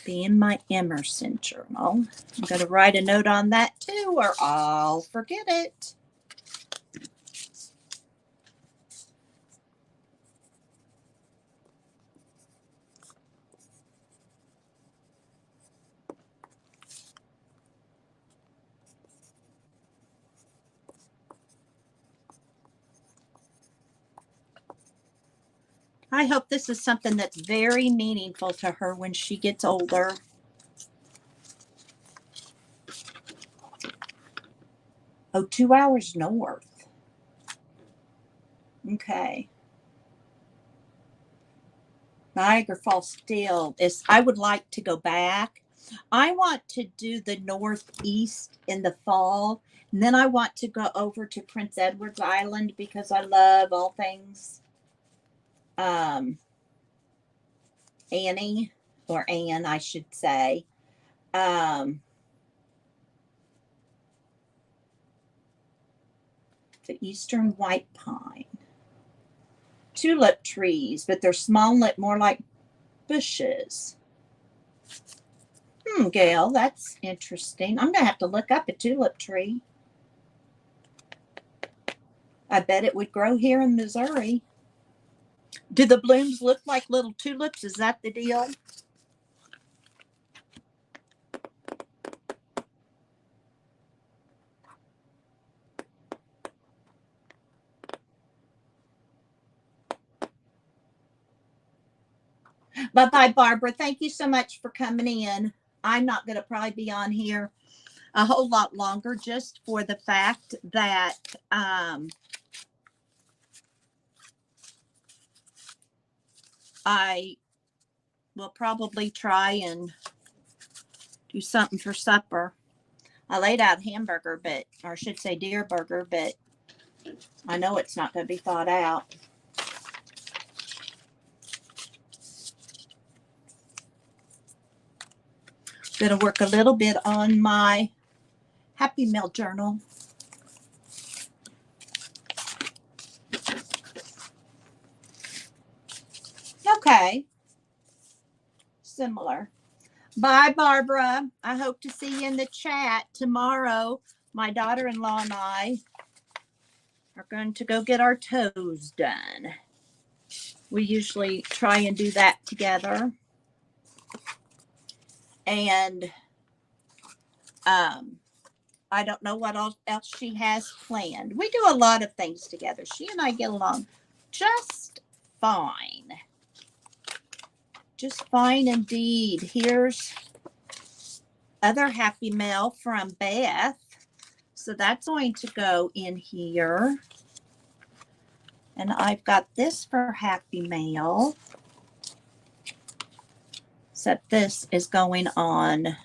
Be in my Emersyn journal. I'm going to write a note on that too, or I'll forget it. I hope this is something that's very meaningful to her when she gets older. Oh, 2 hours north. Okay. Niagara Falls still is, I would like to go back. I want to do the Northeast in the fall. And then I want to go over to Prince Edward's Island because I love all things Annie, or Anne, I should say. The eastern white pine. Tulip trees, but they're small and look more like bushes. Gail, that's interesting. I'm going to have to look up a tulip tree. I bet it would grow here in Missouri. Do the blooms look like little tulips? Is that the deal? Bye-bye, Barbara. Thank you so much for coming in. I'm not going to probably be on here a whole lot longer, just for the fact that I will probably try and do something for supper. I laid out hamburger, or I should say deer burger, but I know it's not going to be thawed out. Going to work a little bit on my Happy Meal journal. Okay. Similar. Bye, Barbara. I hope to see you in the chat tomorrow. My daughter-in-law and I are going to go get our toes done. We usually try and do that together. And I don't know what else she has planned. We do a lot of things together. She and I get along just fine. Just fine indeed. Here's other Happy Mail from Beth. So that's going to go in here. And I've got this for Happy Mail. Except this is going on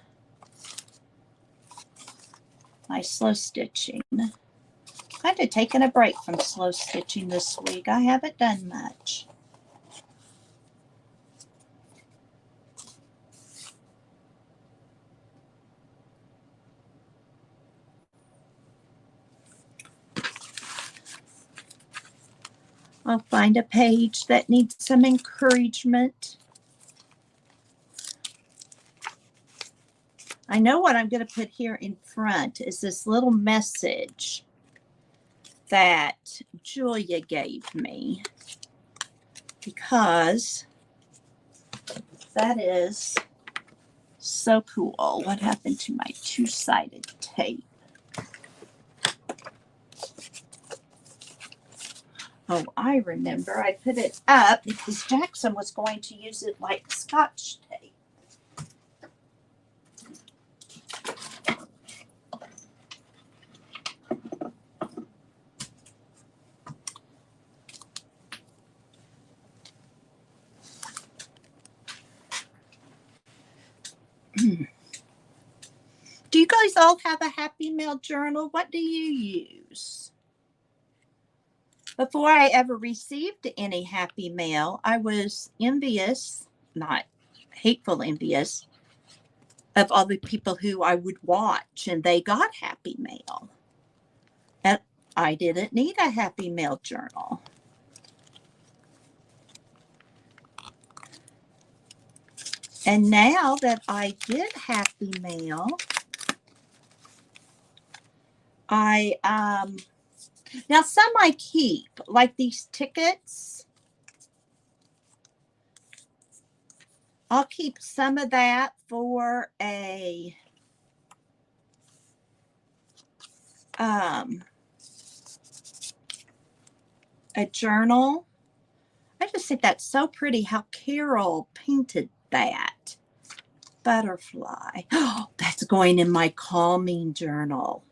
my slow stitching. Kind of taken a break from slow stitching this week. I haven't done much. I'll find a page that needs some encouragement. I know what I'm going to put here in front is this little message that Julia gave me, because that is So cool. What happened to my two-sided tape? Oh, I remember. I put it up because Jackson was going to use it like Scotch tape. Do you guys all have a Happy Mail journal? What do you use? Before I ever received any Happy Mail, I was envious, not hateful envious, of all the people who I would watch and they got Happy Mail. And I didn't need a Happy Mail journal. And now that I get Happy Mail, now some I keep, like these tickets. I'll keep some of that for a journal. I just think that's so pretty how Carol painted that butterfly. Oh, that's going in my calming journal.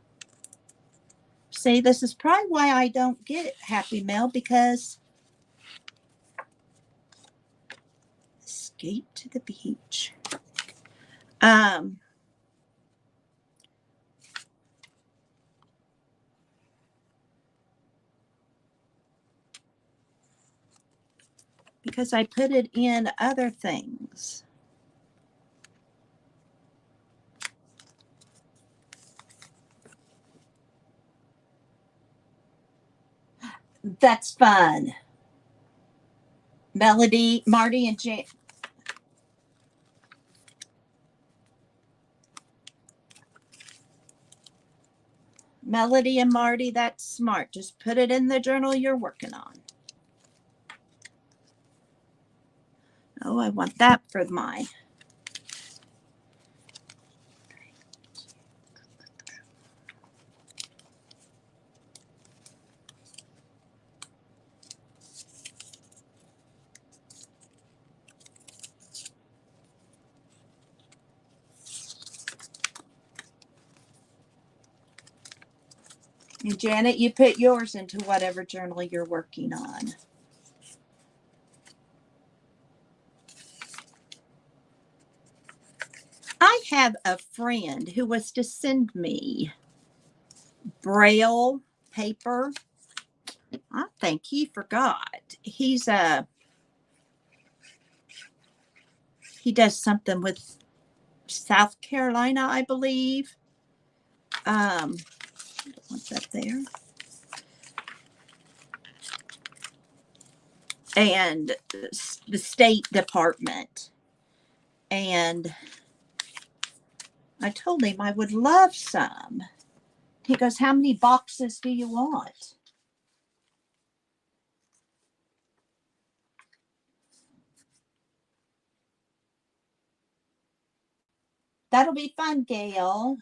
See, this is probably why I don't get Happy Mail, because escape to the beach. Because I put it in other things. That's fun. Melody, Marty, and Jane. Melody and Marty, that's smart. Just put it in the journal you're working on. Oh, I want that for my. And Janet, you put yours into whatever journal you're working on. I have a friend who was to send me Braille paper. I think he forgot. He does something with South Carolina, I believe. What's that there? And the State Department. And I told him I would love some. He goes, how many boxes do you want? That'll be fun, Gail.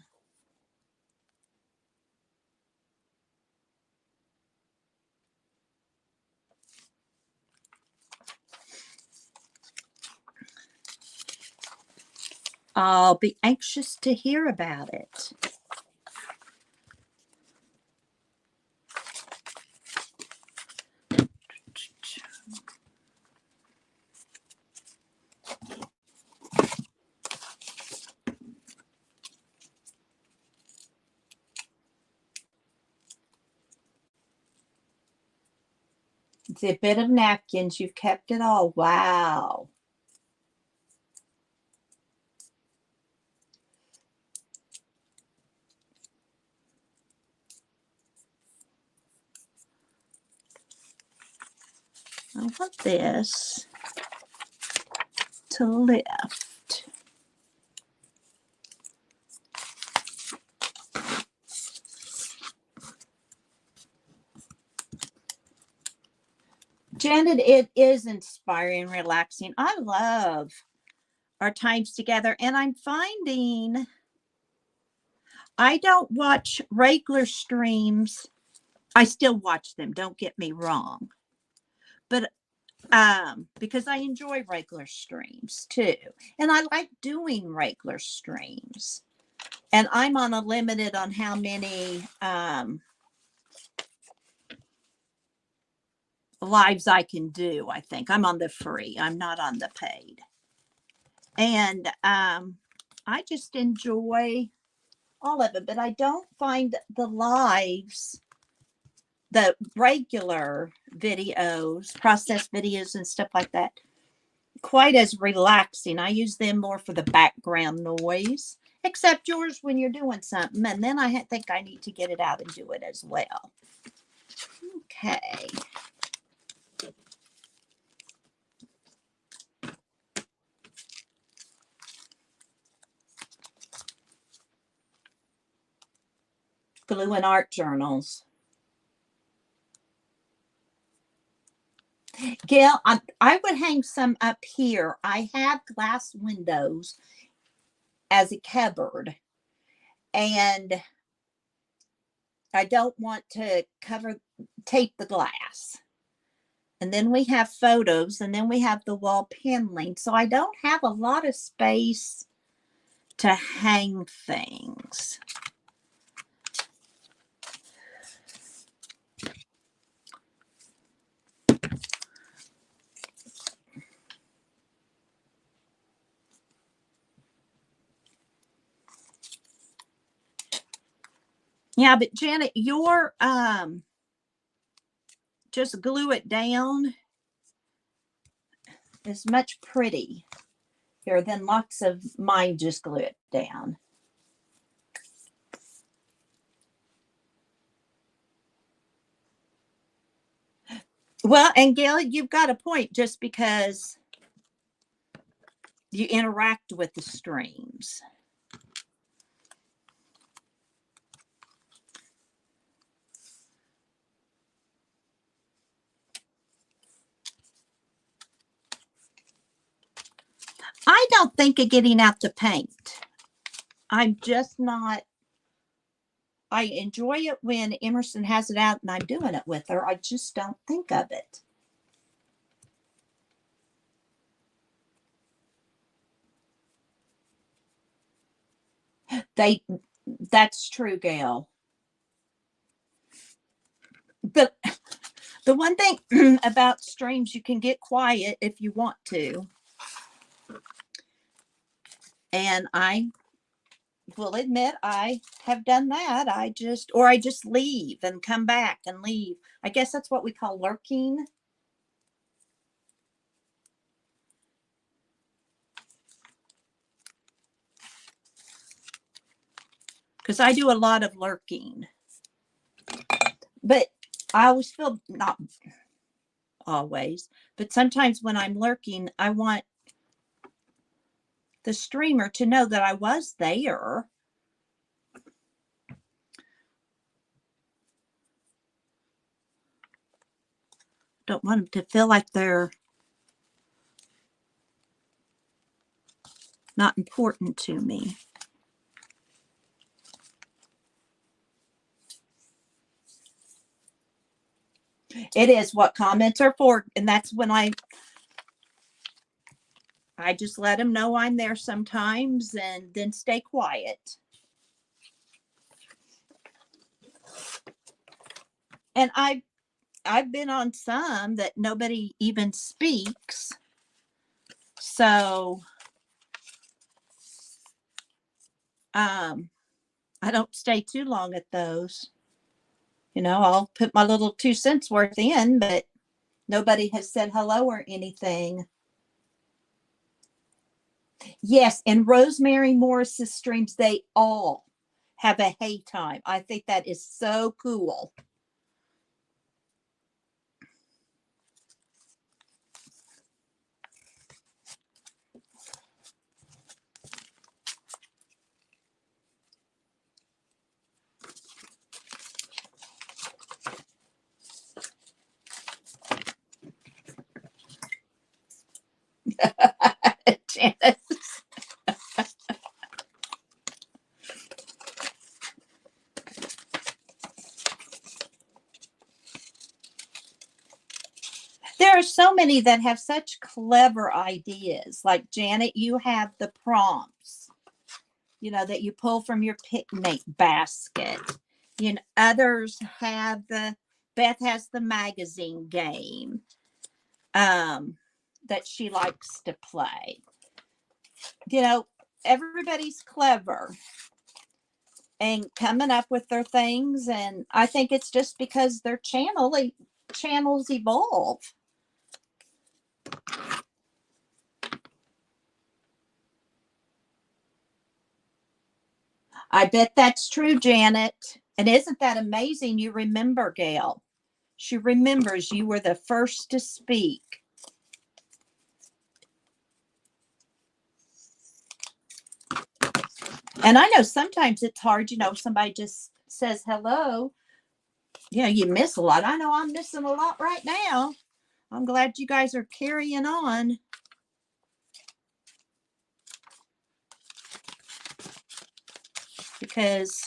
I'll be anxious to hear about it. It's a bit of napkins. You've kept it all. Wow. I want this to lift. Janet, it is inspiring, relaxing. I love our times together. And I'm finding I don't watch regular streams. I still watch them, don't get me wrong. But because I enjoy regular streams too. And I like doing regular streams. And I'm on a limited on how many lives I can do. I think I'm on the free. I'm not on the paid. And I just enjoy all of it, but I don't find the lives, the regular videos, process videos and stuff like that, quite as relaxing. I use them more for the background noise, except yours when you're doing something. And then I think I need to get it out and do it as well. Okay. Glue and art journals. Gail, I would hang some up here. I have glass windows as a cupboard, and I don't want to tape the glass. And then we have photos, and then we have the wall paneling. So I don't have a lot of space to hang things. Yeah, but Janet, your just glue it down is much pretty here than lots of mine just glue it down. Well, and Gail, you've got a point, just because you interact with the streams. I don't think of getting out the paint. I'm just not. I enjoy it when Emersyn has it out and I'm doing it with her. I just don't think of it. That's true, Gail. The one thing about streams, you can get quiet if you want to. And I will admit I have done that. I just leave and come back and leave. I guess that's what we call lurking. Because I do a lot of lurking. But I always feel, not always, but sometimes when I'm lurking, I want the streamer to know that I was there. Don't want them to feel like they're not important to me. It is what comments are for, and that's when I just let them know I'm there sometimes and then stay quiet. And I've been on some that nobody even speaks. So I don't stay too long at those. You know, I'll put my little 2 cents worth in, but nobody has said hello or anything. Yes, and Rosemary Morris's streams, they all have a hay time. I think that is so cool. Janice. are so many that have such clever ideas. Like Janet, you have the prompts, that you pull from your picnic basket. Others have Beth has the magazine game that she likes to play. Everybody's clever and coming up with their things. And I think it's just because their channels evolve. I bet that's true, Janet. And isn't that amazing? You remember, Gail. She remembers you were the first to speak. And I know sometimes it's hard, somebody just says hello. You miss a lot. I know I'm missing a lot right now. I'm glad you guys are carrying on. Because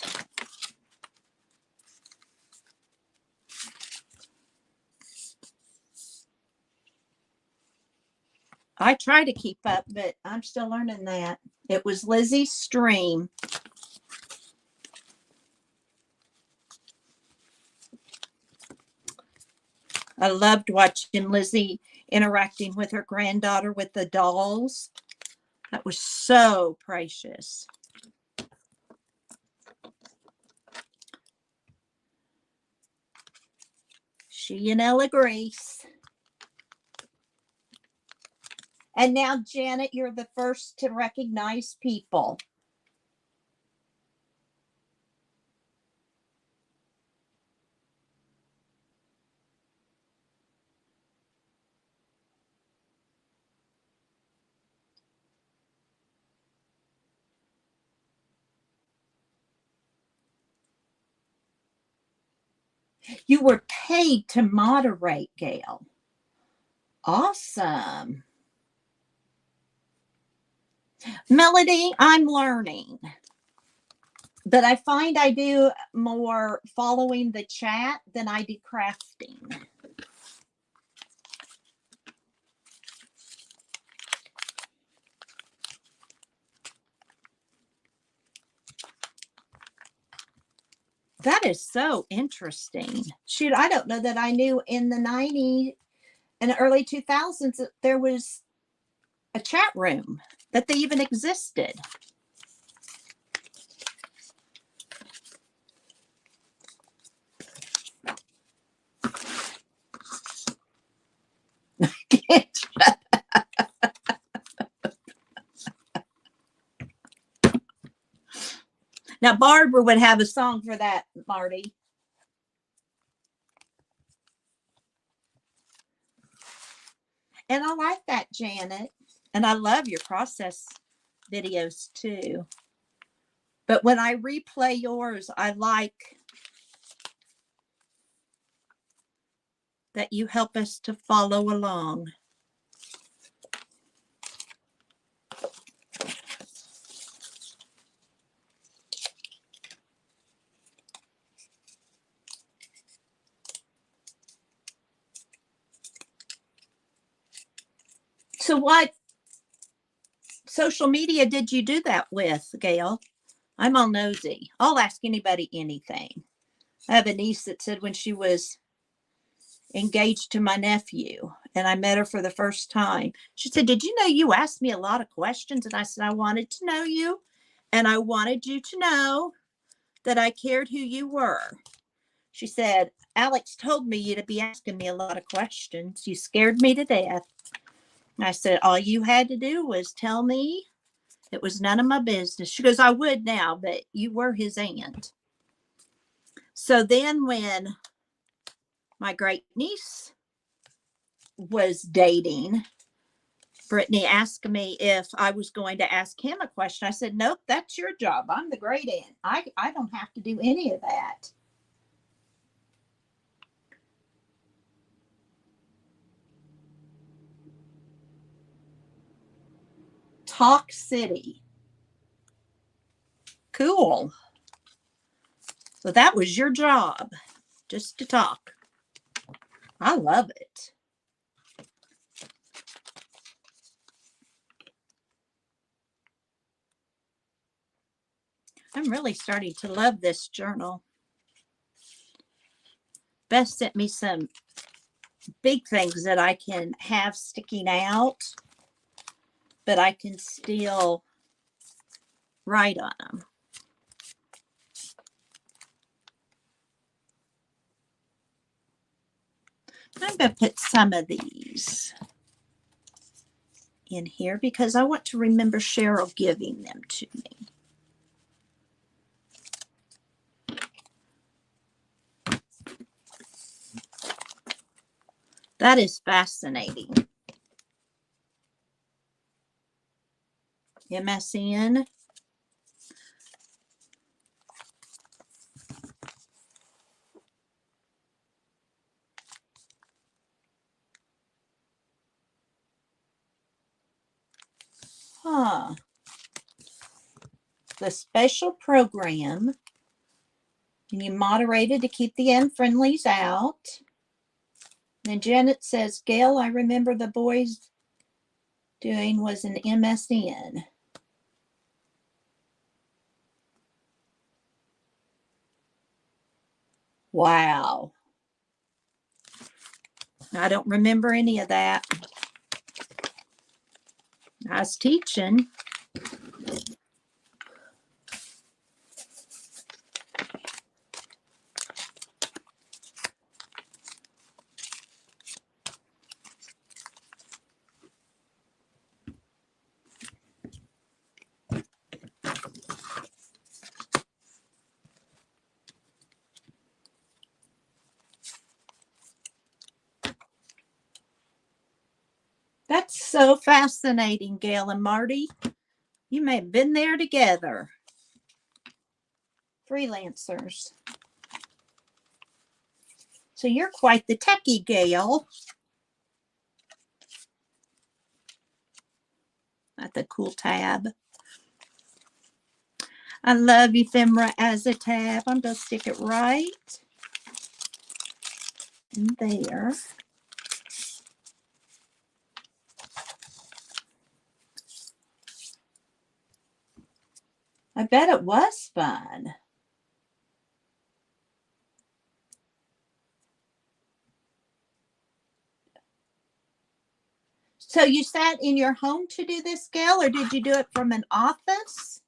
I try to keep up, but I'm still learning that. It was Lizzie's stream. I loved watching Lizzie interacting with her granddaughter with the dolls. That was so precious. She and Ella Grace. And now, Janet, you're the first to recognize people. You were paid to moderate, Gail. Awesome. Melody, I'm learning. But I find I do more following the chat than I do crafting. That is so interesting. Shoot, I don't know that I knew in the 90s and early 2000s that there was a chat room, that they even existed. Now, Barbara would have a song for that, Marty. And I like that, Janet. And I love your process videos too. But when I replay yours, I like that you help us to follow along. So what social media did you do that with, Gail? I'm all nosy. I'll ask anybody anything. I have a niece that said when she was engaged to my nephew and I met her for the first time, she said, "Did you know you asked me a lot of questions?" And I said, "I wanted to know you, and I wanted you to know that I cared who you were." She said, "Alex told me you to be asking me a lot of questions. You scared me to death." I said, "All you had to do was tell me. It was none of my business." She goes, "I would now, but you were his aunt." So then when my great niece was dating, Brittany asked me if I was going to ask him a question. I said, "Nope, that's your job. I'm the great aunt. I don't have to do any of that." Talk City. Cool. So that was your job, just to talk. I love it. I'm really starting to love this journal. Beth sent me some big things that I can have sticking out, but I can still write on them. I'm going to put some of these in here because I want to remember Cheryl giving them to me. That is fascinating. Emersyn. Huh. The special program. And you moderated to keep the unfriendlies out. Then Janet says, Gail, I remember the boys doing was an MSN. Wow. I don't remember any of that. I was teaching. That's so fascinating, Gail and Marty. You may have been there together. Freelancers. So you're quite the techie, Gail. That's a cool tab. I love ephemera as a tab. I'm going to stick it right in there. I bet it was fun. So you sat in your home to do this, Gail, or did you do it from an office?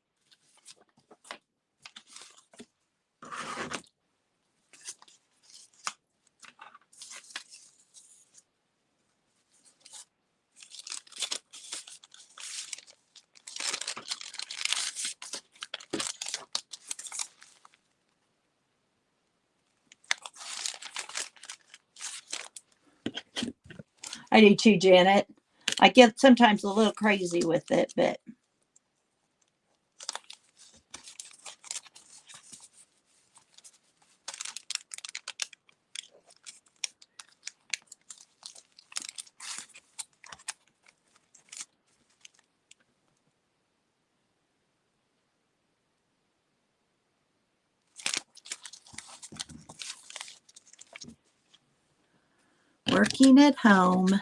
I do too, Janet. I get sometimes a little crazy with it, but working at home.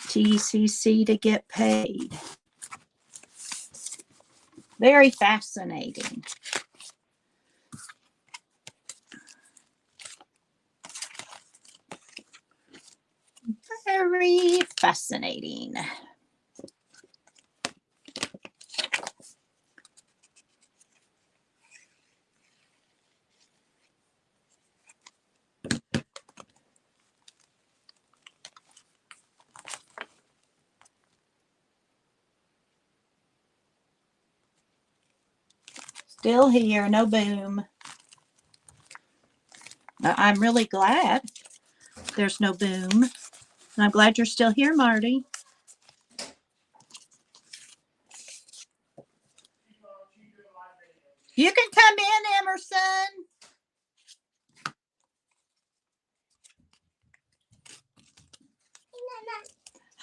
TCC to get paid. Very fascinating. Very fascinating. Still here, no boom. I'm really glad there's no boom. And I'm glad you're still here, Marty. You can come in, Emerson.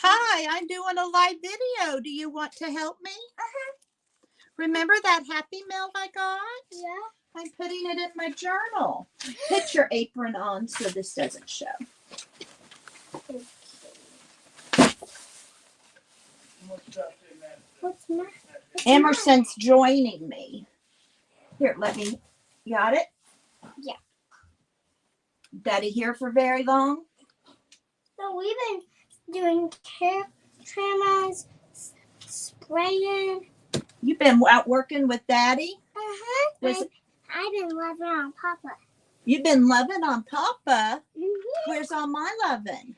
Hi, I'm doing a live video. Do you want to help me? Remember that Happy Meal I got? Yeah. I'm putting it in my journal. Put your apron on so this doesn't show. What's my? Emerson's joining me. Here, let me. Got it? Yeah. Daddy here for very long? So we've been doing cameras, spraying. You've been out working with Daddy? I've been loving on Papa. You've been loving on Papa? Mm-hmm. Where's all my loving?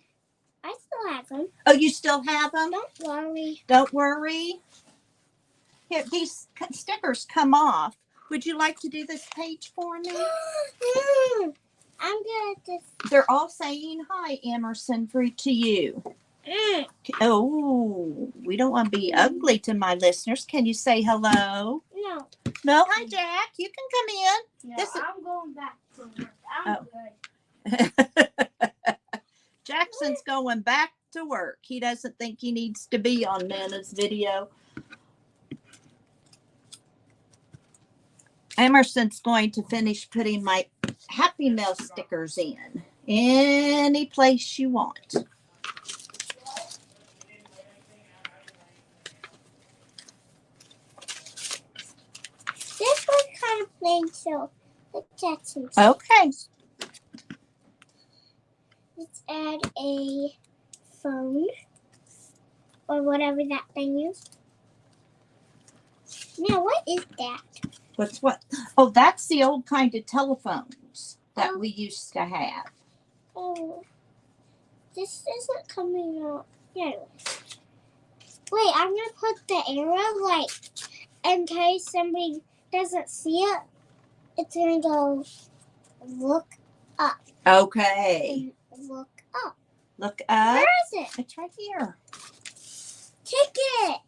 I still have them. Oh, you still have them? Don't worry. Don't worry. Here, these stickers come off. Would you like to do this page for me? I'm good at this. They're all saying hi, Emerson, to you. Oh, we don't want to be ugly to my listeners. Can you say hello? No. No? Hi, Jack. You can come in. No, I'm going back to work. I'm good. Jackson's going back to work. He doesn't think he needs to be on Nana's video. Emerson's going to finish putting my Happy Meal stickers in. Any place you want. This one's kind of plain, so let's add some. Okay. Let's add a phone or whatever that thing is. Now, what is that? What's what? Oh, that's the old kind of telephones that we used to have. Oh, this isn't coming out. Yeah. Wait, I'm gonna put the arrow in case somebody doesn't see it. It's gonna go look up. Okay. And look up. Look up. Where is it? It's right here. Ticket.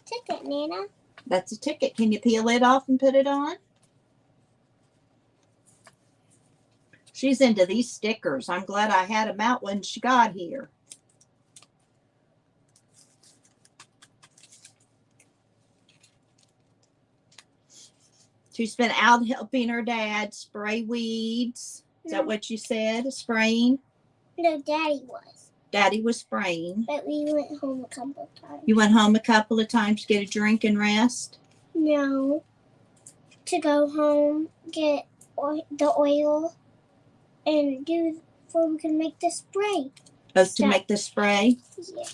Ticket, Nana. That's a ticket. Can you peel it off and put it on? She's into these stickers. I'm glad I had them out when she got here. She's been out helping her dad spray weeds. Is that what you said? Spraying? No, Daddy was. Daddy was spraying. But we went home a couple of times. You went home a couple of times to get a drink and rest? No. To go home, get the oil, and before we can make the spray. Oh, to make the spray? Yeah.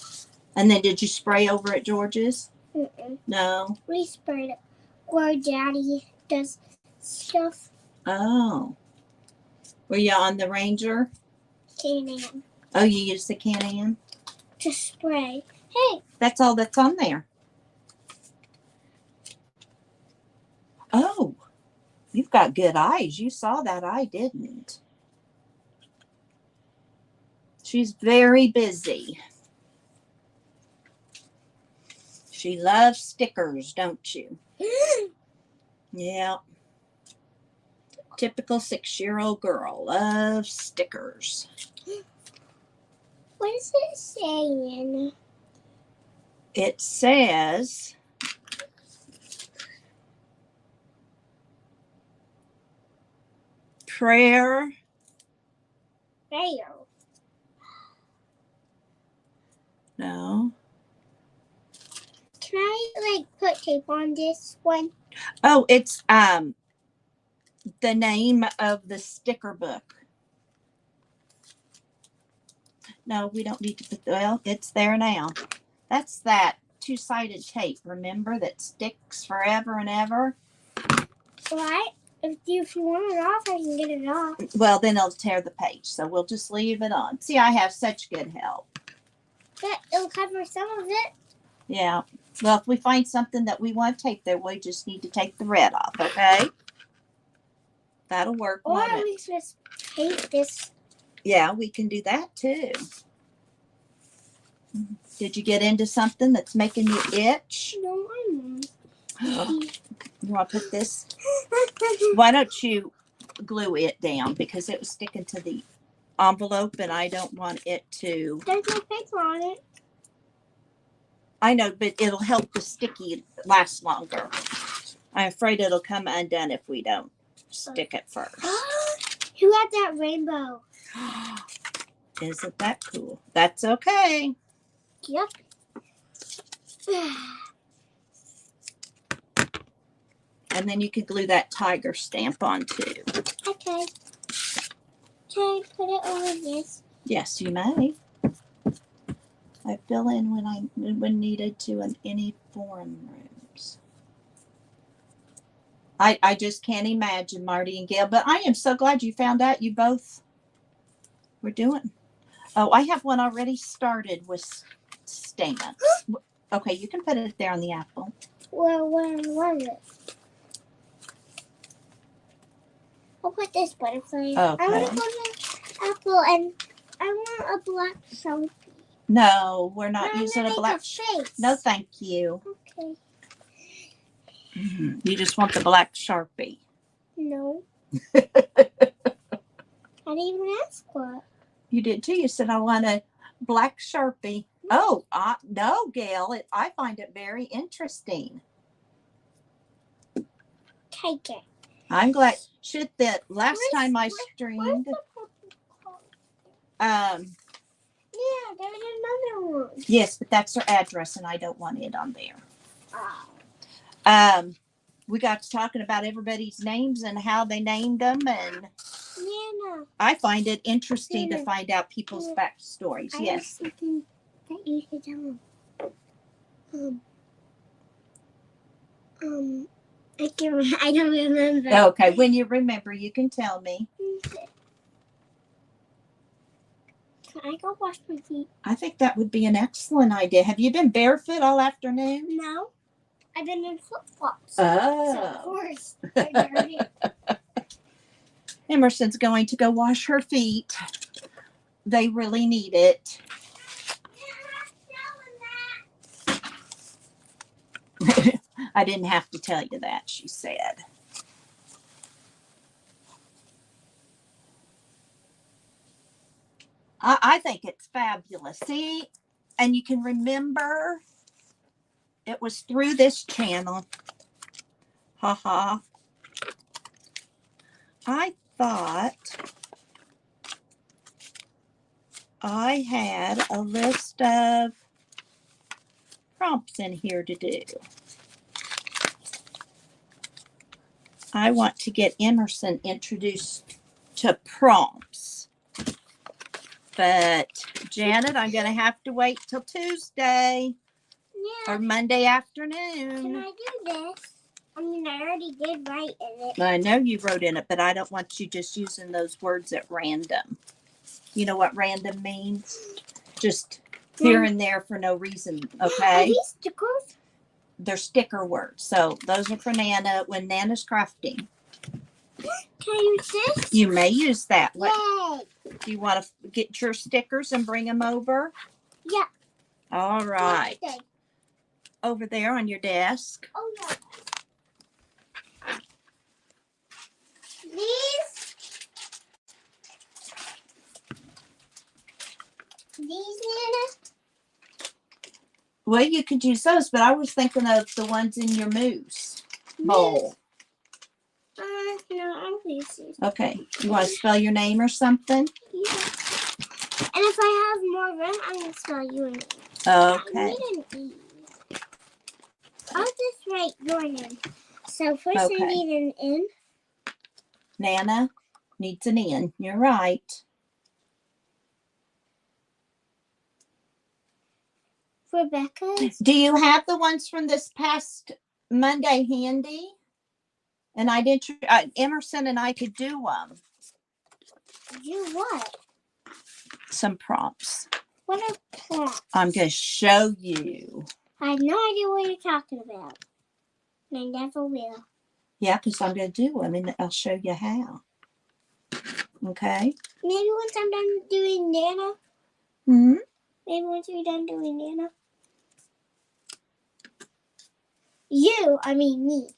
And then did you spray over at George's? Mm-mm. No. We sprayed it where Daddy does stuff. Oh. Were you on the Ranger? Can-Am. Oh, you used the Can-Am? To spray. Hey. That's all that's on there. Oh. You've got good eyes. You saw that. I didn't. She's very busy. She loves stickers, don't you? Yeah. Typical 6-year-old girl loves stickers. What is it saying? It says prayer. Prayer. No. Can I put tape on this one? Oh, it's the name of the sticker book. No, we don't need to put, well, it's there now. That's that 2-sided tape, remember, that sticks forever and ever? What? If you want it off, I can get it off. Well, then it'll tear the page, so we'll just leave it on. See, I have such good help. But it'll cover some of it. Yeah. Well, if we find something that we want to take there, we just need to take the red off, okay? That'll work. Or we just paint this. Yeah, we can do that too. Did you get into something that's making you itch? No, I'm not. You want to put this? Why don't you glue it down because it was sticking to the envelope, and I don't want it to. There's no paper on it. I know, but it'll help the sticky last longer. I'm afraid it'll come undone if we don't stick it first. Who had that rainbow? Isn't that cool? That's okay. Yep. And then you can glue that tiger stamp on too. Okay. Can I put it over this? Yes, you may. I fill in when needed to in any forum rooms. I just can't imagine Marty and Gail, but I am so glad you found out you both were doing. Oh, I have one already started with stamps. Okay, you can put it there on the apple. Well, where was it? I'll put this butterfly. Okay. I want to put an apple and I want a black Sharpie. No, we're not using a black. Face. No, thank you. Okay. You just want the black Sharpie. No. I didn't even ask for it. You did too. You said I want a black Sharpie. Oh, no, Gail. I find it very interesting. Take it. I'm glad. Should the last time I streamed. Yeah, there's another one. Yes, but that's her address, and I don't want it on there. Oh. We got to talking about everybody's names and how they named them, and Nana. I find it interesting to find out people's backstories. Yes. I was thinking that you should tell them. I don't remember. Okay, when you remember, you can tell me. Can I go wash my feet? I think that would be an excellent idea. Have you been barefoot all afternoon? No. I've been in flip-flops. Oh. So of course. They're dirty. Emerson's going to go wash her feet. They really need it. I didn't have to tell you that, she said. I think it's fabulous. See, and you can remember it was through this channel. I thought I had a list of prompts in here to do. I want to get Emersyn introduced to prompts. But Janet, I'm going to have to wait till Tuesday or Monday afternoon. Can I do this? I mean, I already did write in it. I know you wrote in it, but I don't want you just using those words at random. You know what random means? Just here and there for no reason, okay? Are these stickers? They're sticker words. So those are for Nana when Nana's crafting. Can I use this? You may use that. Yay! Do you want to get your stickers and bring them over? Yeah. All right. Okay. Over there on your desk. Oh, yeah. These, Nana? Well, you could use those, but I was thinking of the ones in your mousse bowl. No, I'll use these. Okay. You want to spell your name or something? Yeah. And if I have more room, I'm going to spell your name. Okay. I need an E. I'll just write your name. So first I need an N. Nana needs an N. You're right. Rebecca. Do you have the ones from this past Monday handy? And I did. Emersyn and I could do Do what? some prompts. What are prompts? I'm going to show you. I have no idea what you're talking about. And I never will. Yeah, because I'm going to do them, and I'll show you how. Okay? Maybe once I'm done doing Nana. Hmm? Maybe once you're done doing Nana. You, I mean me.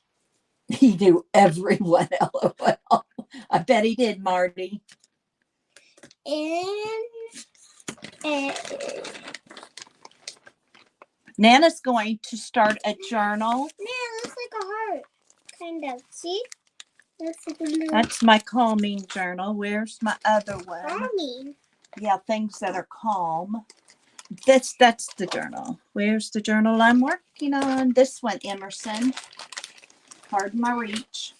He knew everyone, LOL. I bet he did, Marty. Nana's going to start a journal. Yeah, it looks like a heart. Kind of. See? Looks like a little That's my calming journal. Where's my other one? calming. Yeah, things that are calm. That's the journal. Where's the journal I'm working on? This one, Emersyn. Pardon my reach.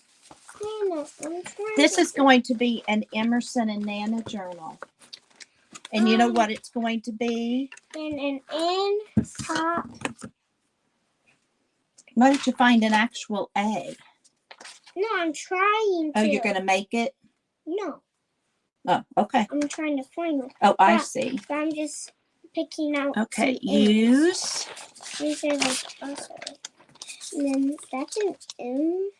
Nana, I'm trying This to is going to be an Emersyn and Nana journal. And you know what it's going to be? And an top. Why don't you find an actual A? No, I'm trying to. Oh, you're going to make it? No. Oh, okay. I'm trying to find one. Oh, I see. But I'm just picking out. Okay, some M's. use. These are like also. And then that's an M.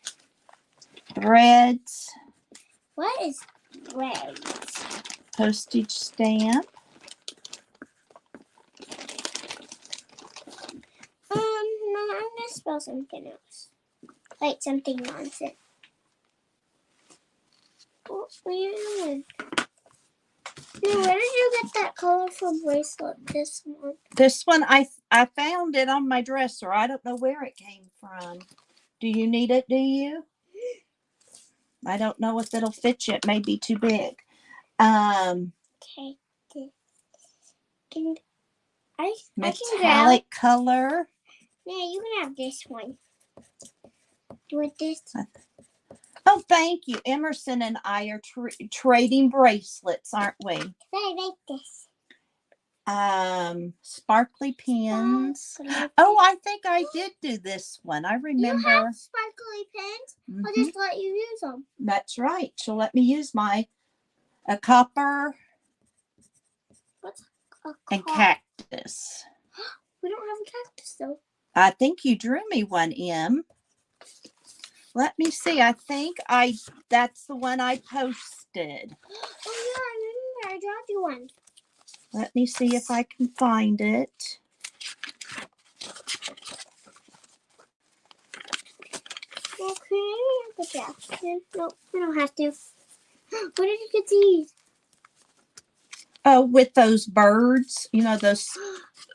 Threads. What is threads? Postage stamp. No, I'm gonna spell something else. Like something nonsense. Oh, where did you get that colorful bracelet? This one. This one, I found it on my dresser. I don't know where it came from. Do you need it, do you? I don't know if it'll fit you. It may be too big. Okay. I can grab. Metallic color. Yeah, you can have this one. With this. Oh, thank you. Emersyn and I are trading bracelets, aren't we? I like this. Sparkly pins. Oh, I think I did do this one. I remember. You have sparkly pins. Mm-hmm. I'll just let you use them. That's right. She'll let me use a copper. What's a and cactus. We don't have a cactus though. I think you drew me one, Em. Let me see. I think that's the one I posted. Oh yeah, I remember. I draw you one. Let me see if I can find it. Well, can I have the jacket? Nope, we don't have to. Where did you get these? Oh, with those birds, you know, those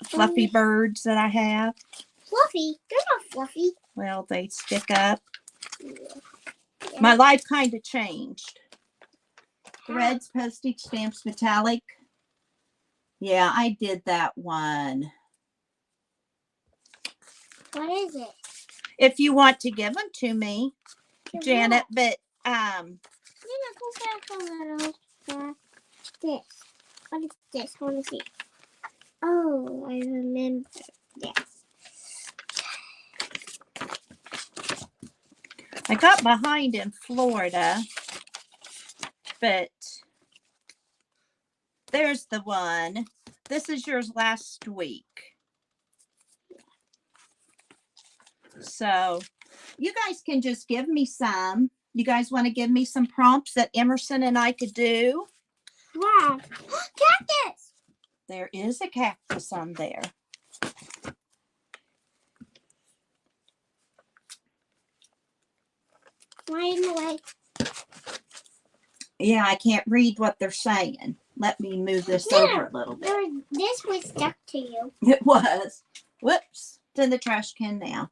fluffy birds that I have. Fluffy? They're not fluffy. Well, they stick up. Yeah. My life kind of changed. Threads, postage stamps, metallic. Yeah, I did that one. What is it? If you want to give them to me, Janet, but Nina, go back a little. This. What is this? I want to see. Oh, I remember. Yes. I got behind in Florida, but there's the one. This is yours last week. So you guys can just give me some. You guys want to give me some prompts that Emersyn and I could do? Wow. Cactus! There is a cactus on there. Why in the way? Yeah, I can't read what they're saying. Let me move this over a little bit. This was stuck to you. It was. Whoops. It's in the trash can now.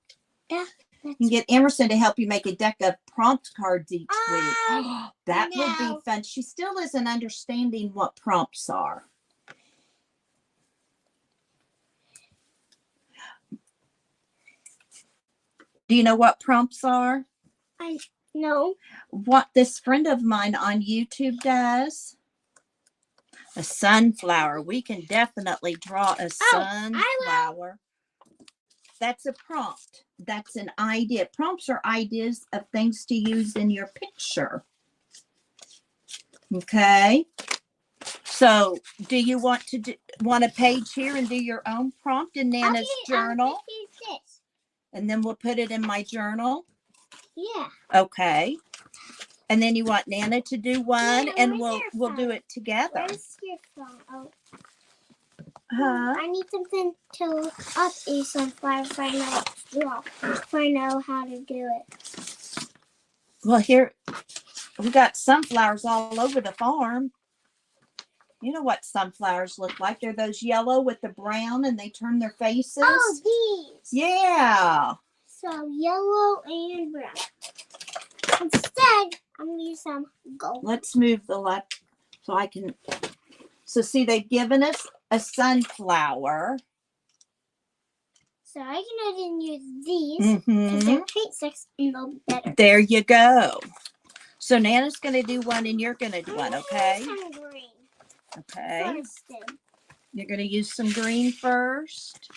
Yeah. You can get Emersyn to help you make a deck of prompt cards each week. That would be fun. She still isn't understanding what prompts are. Do you know what prompts are? I know. What this friend of mine on YouTube does. A sunflower. We can definitely draw a sunflower. That's a prompt. That's an idea. Prompts are ideas of things to use in your picture. Okay. So, do you want to want a page here and do your own prompt in Nana's journal? This. And then we'll put it in my journal? Yeah. Okay. And then you want Nana to do one, and we'll do it together. Where's your phone? Oh. Huh? I need something to look up a sunflower if I know how to do it. Well, here we got sunflowers all over the farm. You know what sunflowers look like? They're those yellow with the brown and they turn their faces. Oh, these. Yeah. So yellow and brown. Instead, I'm going to use some gold. Let's move the left so I can. So see, they've given us a sunflower. So I can even use these because they're paint sticks and they'll be better. There you go. So Nana's going to do one and you're going to do one, okay? Some green. Okay. First then. You're going to use some green first.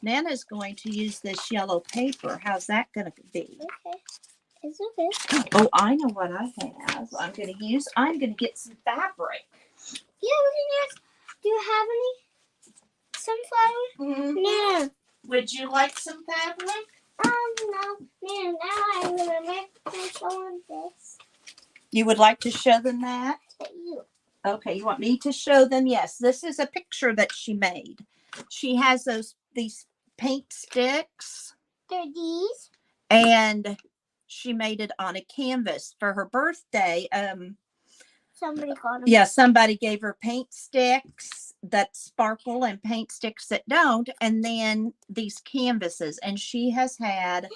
Nana's going to use this yellow paper. How's that going to be? Okay. It's okay. Oh, I know what I have. I'm going to get some fabric. Yeah, we can use. Do you have any sunflower? No. Would you like some fabric? No. Man, now I'm going to make someone this. You would like to show them that? But you. Okay, you want me to show them? Yes, this is a picture that she made. She has these paint sticks. They're these. And she made it on a canvas for her birthday. Somebody got them. Yeah, somebody gave her paint sticks that sparkle and paint sticks that don't, and then these canvases. And she has had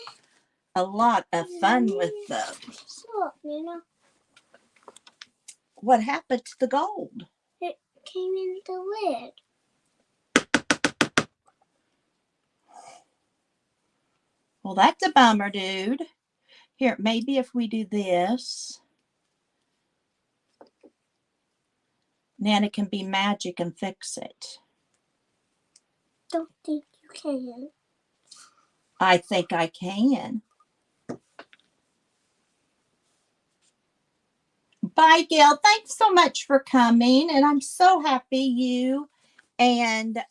a lot of fun with those. Look, Nana. What happened to the gold? It came in the lid. Well, that's a bummer, dude. Here, maybe if we do this, Nana can be magic and fix it. Don't think you can. I think I can. Bye, Gail. Thanks so much for coming. And I'm so happy you and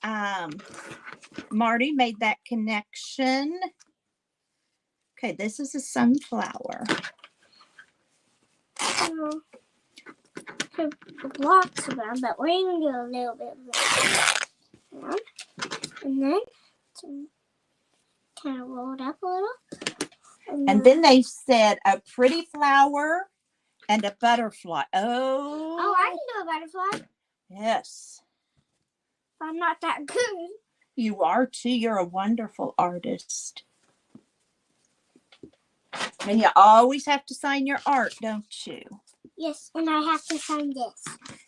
Marty made that connection. Okay, this is a sunflower. The blocks around, but we're going to do a little bit of that. And then kind of roll it up a little. And then they said a pretty flower and a butterfly. Oh, I can do a butterfly. Yes. But I'm not that good. You are too. You're a wonderful artist. And you always have to sign your art, don't you? Yes, and I have to sign this.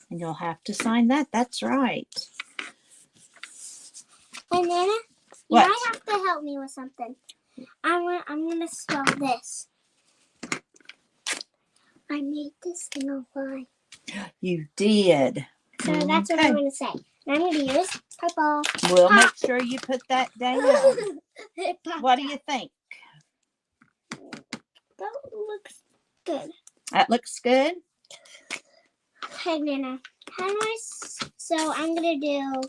And you'll have to sign that. That's right. And Nana, you What? might have to help me with something. I'm gonna spell this. I made this thing on fly. You did. So that's what I'm gonna say. And I'm gonna use purple. We'll make sure you put that down. What do you think? That looks good. That looks good. Okay, Nana. How do I? So I'm gonna do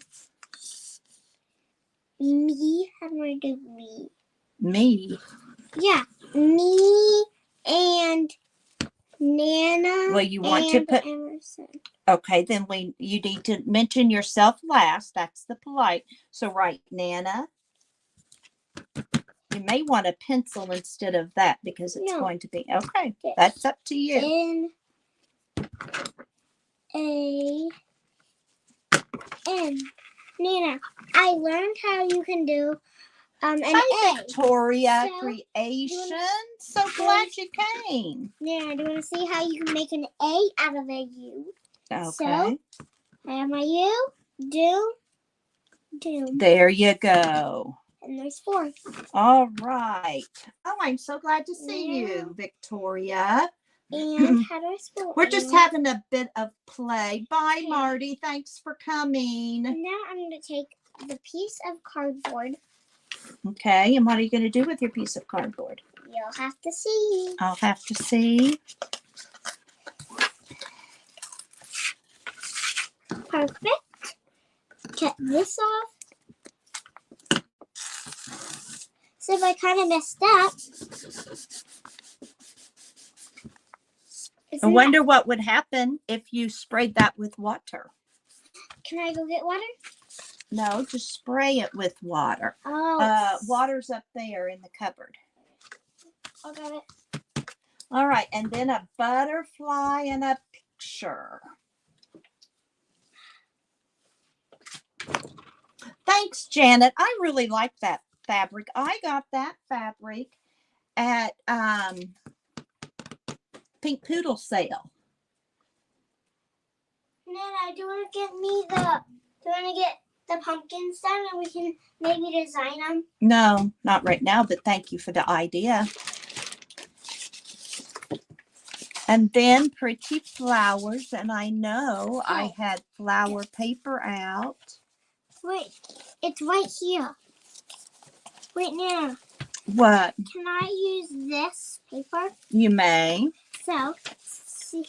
me. How do I do me? Me. Yeah, me and Nana. Well, you want to put. Emersyn. Okay, then you need to mention yourself last. That's the polite. So write Nana. You may want a pencil instead of that because it's going to be okay. Yes. That's up to you. N. Nana, I learned how you can do an Hi, A. Victoria So, Creation. So glad you came. Nana, do you want to see how you can make an A out of a U? Okay. So, I have my U. Do. There you go. And there's 4. All right. Oh, I'm so glad to see you, Victoria. And how do I spell it? We're just having a bit of play. Bye, Marty. Thanks for coming. Now I'm going to take the piece of cardboard. Okay. And what are you going to do with your piece of cardboard? You'll have to see. I'll have to see. Perfect. Cut this off. So if I kind of messed up. I wonder what would happen if you sprayed that with water. Can I go get water? No, just spray it with water. Oh. Water's up there in the cupboard. I got it. All right, and then a butterfly and a picture. Thanks, Janet. I really like that fabric. I got that fabric at Pink Poodle sale. Nana, do you want to get the pumpkins done and we can maybe design them? No, not right now, but thank you for the idea. And then pretty flowers, and I know I had flower paper out. Wait, it's right here. Wait, Nana. What? Can I use this paper? You may. So I'm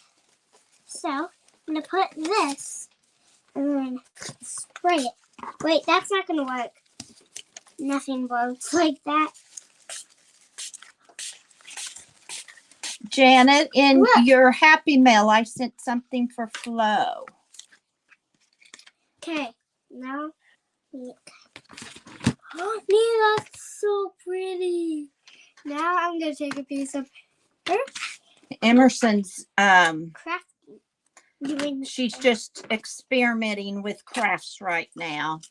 going to put this and then spray it. Wait, that's not going to work. Nothing works like that. Janet, in Look. your Happy Mail, I sent something for Flo. Okay, now look. Oh, Nina, that's so pretty. Now I'm going to take a piece of her. Emerson's, crafting. she's just experimenting with crafts right now.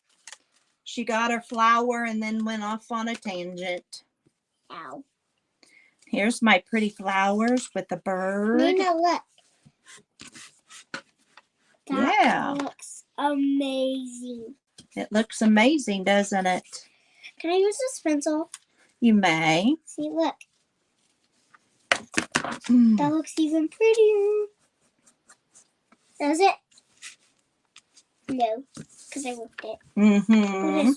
She got her flower and then went off on a tangent. Ow. Here's my pretty flowers with the bird. Nina, look. That looks amazing. It looks amazing, doesn't it? Can I use this pencil? You may. See, look. That looks even prettier. Does it? No, because I whipped it. Mm-hmm.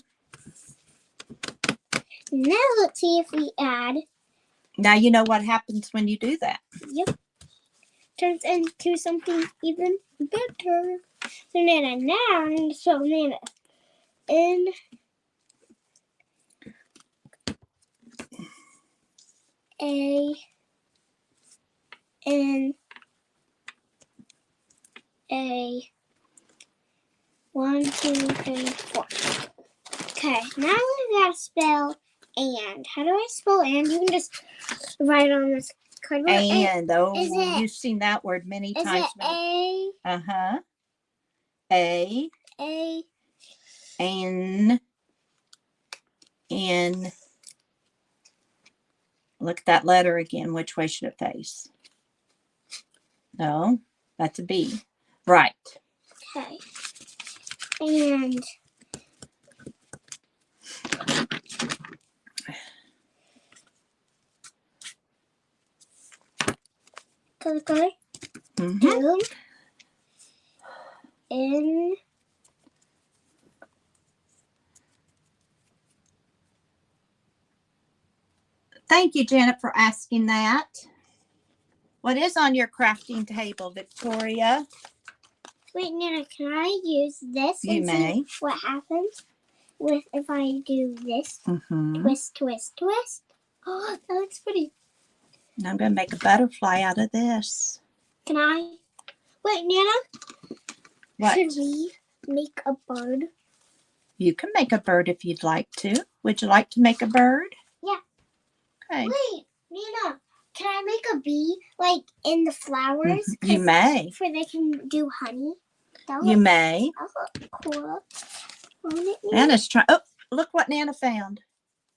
Now let's see if we add. Now you know what happens when you do that. Yep. Turns into something even better. So Nana, now I'm going to show Nana. In a 1, 2, 3, 4. Okay, now we gotta spell and. How do I spell and? You can just write on this cardboard. And you've seen that word many times. Is it A? Uh-huh. A. N. Look at that letter again. Which way should it face? No, that's a B. Right. Okay. And color. Mm-hmm. In. Thank you, Janet, for asking that. What is on your crafting table, Victoria? Wait, Nana, can I use this You may. See what happens with if I do this? Mm-hmm. Twist, twist, twist. Oh, that looks pretty. Now I'm going to make a butterfly out of this. Can I? Wait, Nana. What? Should we make a bird? You can make a bird if you'd like to. Would you like to make a bird? Yeah. Okay. Wait, Nina. Can I make a bee like in the flowers? You may. For they can do honey. You may. That look cool. Won't it, Nana? Nana's trying. Oh, look what Nana found.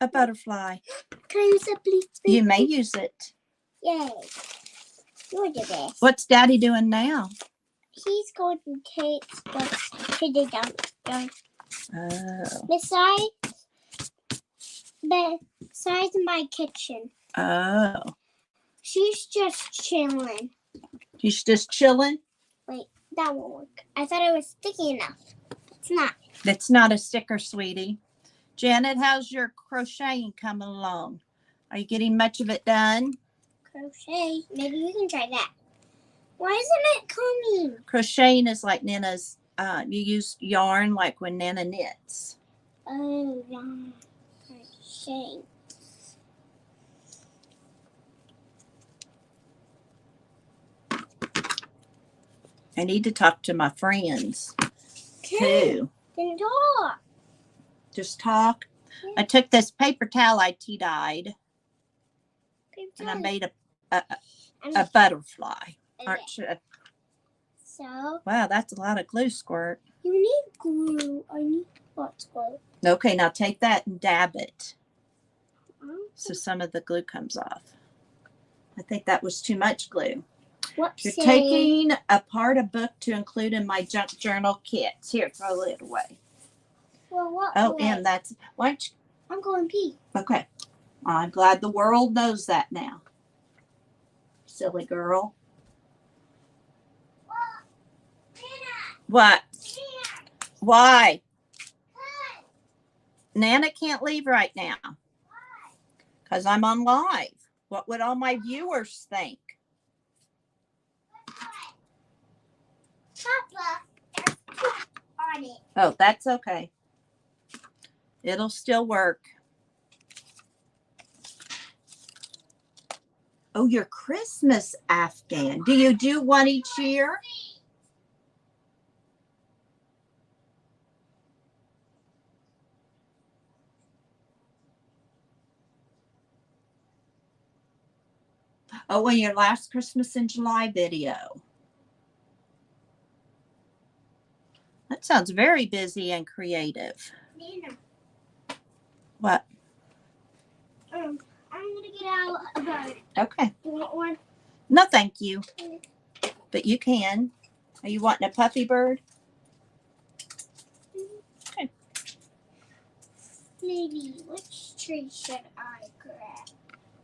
A butterfly. Can I use it, please? You may use it. Yay. You're the best. What's Daddy doing now? He's going to take stuff to the dumpster. Oh. Besides my kitchen. Oh. She's just chilling. She's just chilling? Wait, that won't work. I thought it was sticky enough. It's not. It's not a sticker, sweetie. Janet, how's your crocheting coming along? Are you getting much of it done? Crochet. Maybe you can try that. Why isn't it coming? Crocheting is like Nana's, you use yarn like when Nana knits. Oh, yeah. Crochet. I need to talk to my friends, too. Then talk. Just talk. Yeah. I took this paper towel I tea-dyed, and I made a butterfly. Okay. So? Wow, that's a lot of glue, Squirt. You need glue. I need lots of glue. Okay, now take that and dab it so some of the glue comes off. I think that was too much glue. Whoopsie. You're taking apart a book to include in my junk journal kits. Here, throw it away. Well, what? Oh, way? and that's, why don't you, I'm going pee. okay. I'm glad the world knows that now. Silly girl. What? Why? Nana can't leave right now. Because I'm on live. What would all my viewers think? Papa, there's poop on it. Oh, that's okay. It'll still work. Oh, your Christmas Afghan. Do you do one each year? Oh, in your last Christmas in July video. That sounds very busy and creative. Nana, What? I'm gonna get out a bird. Okay. You want one? No, thank you. But you can. Are you wanting a puffy bird? Okay. Maybe. Which tree should I grab?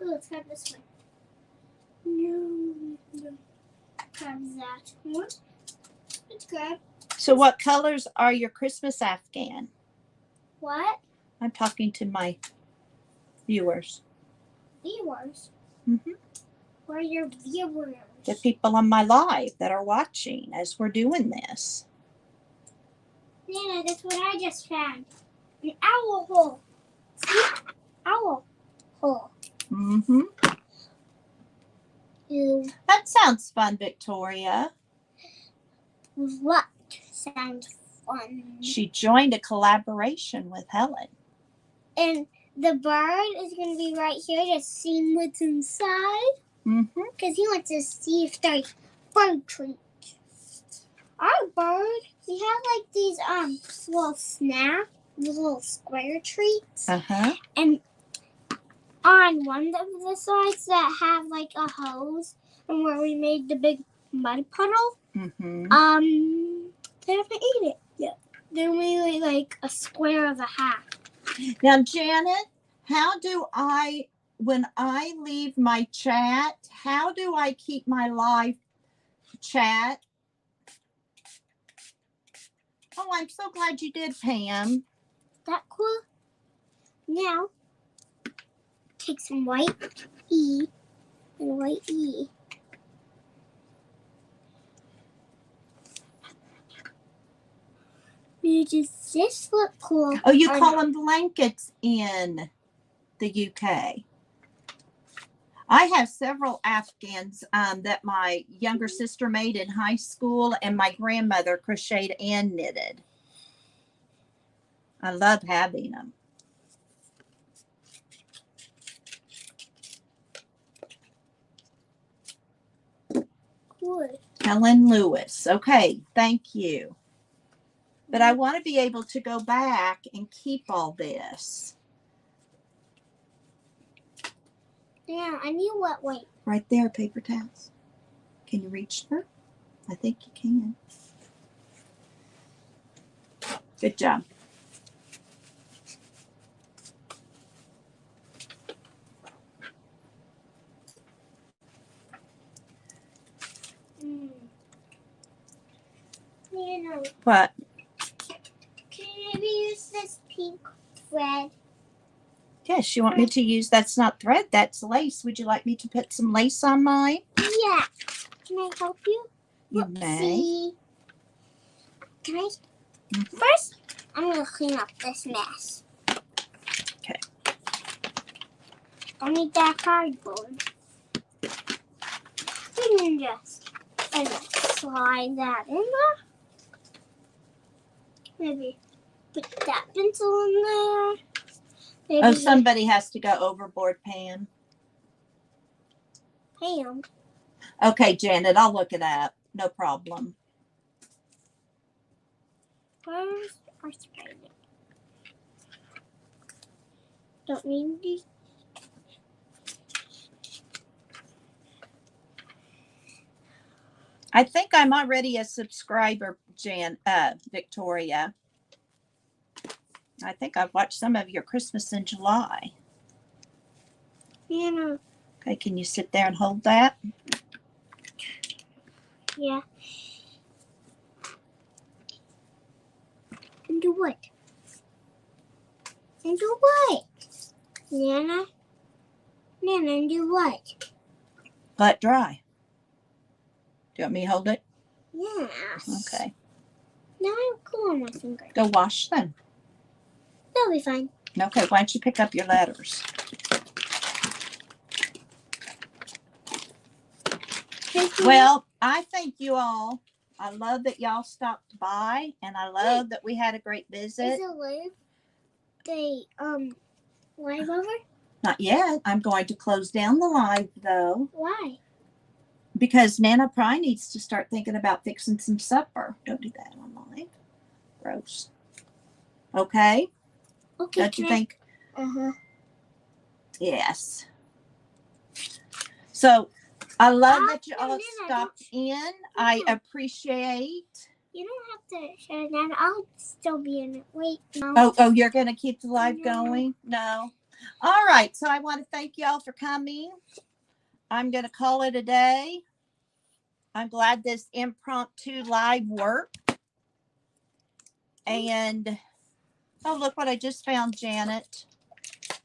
Oh, let's grab this one. No. Grab that one. Let's grab. So what colors are your Christmas Afghan? What? I'm talking to my viewers. Viewers? Mm-hmm. Where are your viewers? The people on my live that are watching as we're doing this. Nana, that's what I just found. An owl hole. See? Owl hole. Mm-hmm. Ew. That sounds fun, Victoria. What sounds fun? She joined a collaboration with Helen. And the bird is going to be right here to see what's inside. Mm-hmm. Because he wants to see if there's bird treats. Our bird, we have like these little snacks, little square treats. Uh-huh. And on one of the sides that have like a hose and where we made the big mud puddle, Mm-hmm. they haven't eaten it yet. They're really like a square of a half. Now, Janet, how do I, when I leave my chat, how do I keep my live chat? Oh, I'm so glad you did, Pam. That cool? Now, take some white E and white E. Does this look cool? Oh, you call them blankets in the UK. I have several Afghans that my younger sister made in high school and my grandmother crocheted and knitted. I love having them. Cool. Helen Lewis. Okay, thank you. But I want to be able to go back and keep all this. Yeah, I need wet wipe. Right there, paper towels. Can you reach her? I think you can. Good job. Nana, What? can you maybe use this pink thread? Yes, you want me to use, that's not thread, that's lace. Would you like me to put some lace on mine? Yeah. Can I help you? You may. See. Can I? First, I'm going to clean up this mess. Okay. I need that cardboard. We can just slide that in there. Maybe put that pencil in there. Maybe Oh, somebody has to go overboard, Pam. Pam. Okay, Janet, I'll look it up. No problem. Where's our spider? Don't need these. I think I'm already a subscriber, Victoria. I think I've watched some of your Christmas in July. Yeah. Okay, can you sit there and hold that? Yeah. And do what? And do what? Nana? Nana, and do what? Let dry. Do you want me to hold it? Yes. Okay. Now I'm cool on my finger. Go wash them. That'll be fine. Okay, why don't you pick up your letters? Well, I thank you all. I love that y'all stopped by, and I love that we had a great visit. Is it live? They live over? Not yet. I'm going to close down the live though. Why? Because Nana probably needs to start thinking about fixing some supper. Don't do that on live. Gross. Okay? Okay. Don't you think? Uh-huh. Yes. So I love that you all Nana, stopped in. I appreciate. You don't have to share that. I'll still be in it. Wait, no. Oh, you're going to keep the live going? No. All right. So I want to thank y'all for coming. I'm going to call it a day. I'm glad this impromptu live worked. And, oh, look what I just found, Janet.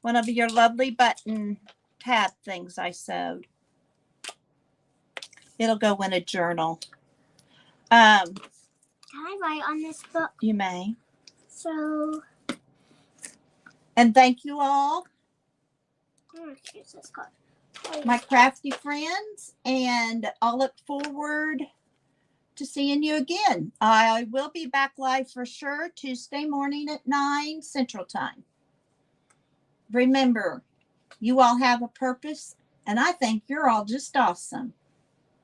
One of your lovely button tab things I sewed. It'll go in a journal. Can I write on this book? You may. So, And thank you all, I'm going to choose this card. my crafty friends, and I'll look forward to seeing you again. I will be back live for sure Tuesday morning at 9 Central Time. Remember, you all have a purpose, and I think you're all just awesome.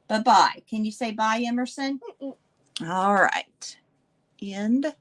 Bye-bye. Can you say bye, Emersyn? Mm-mm. All right. End.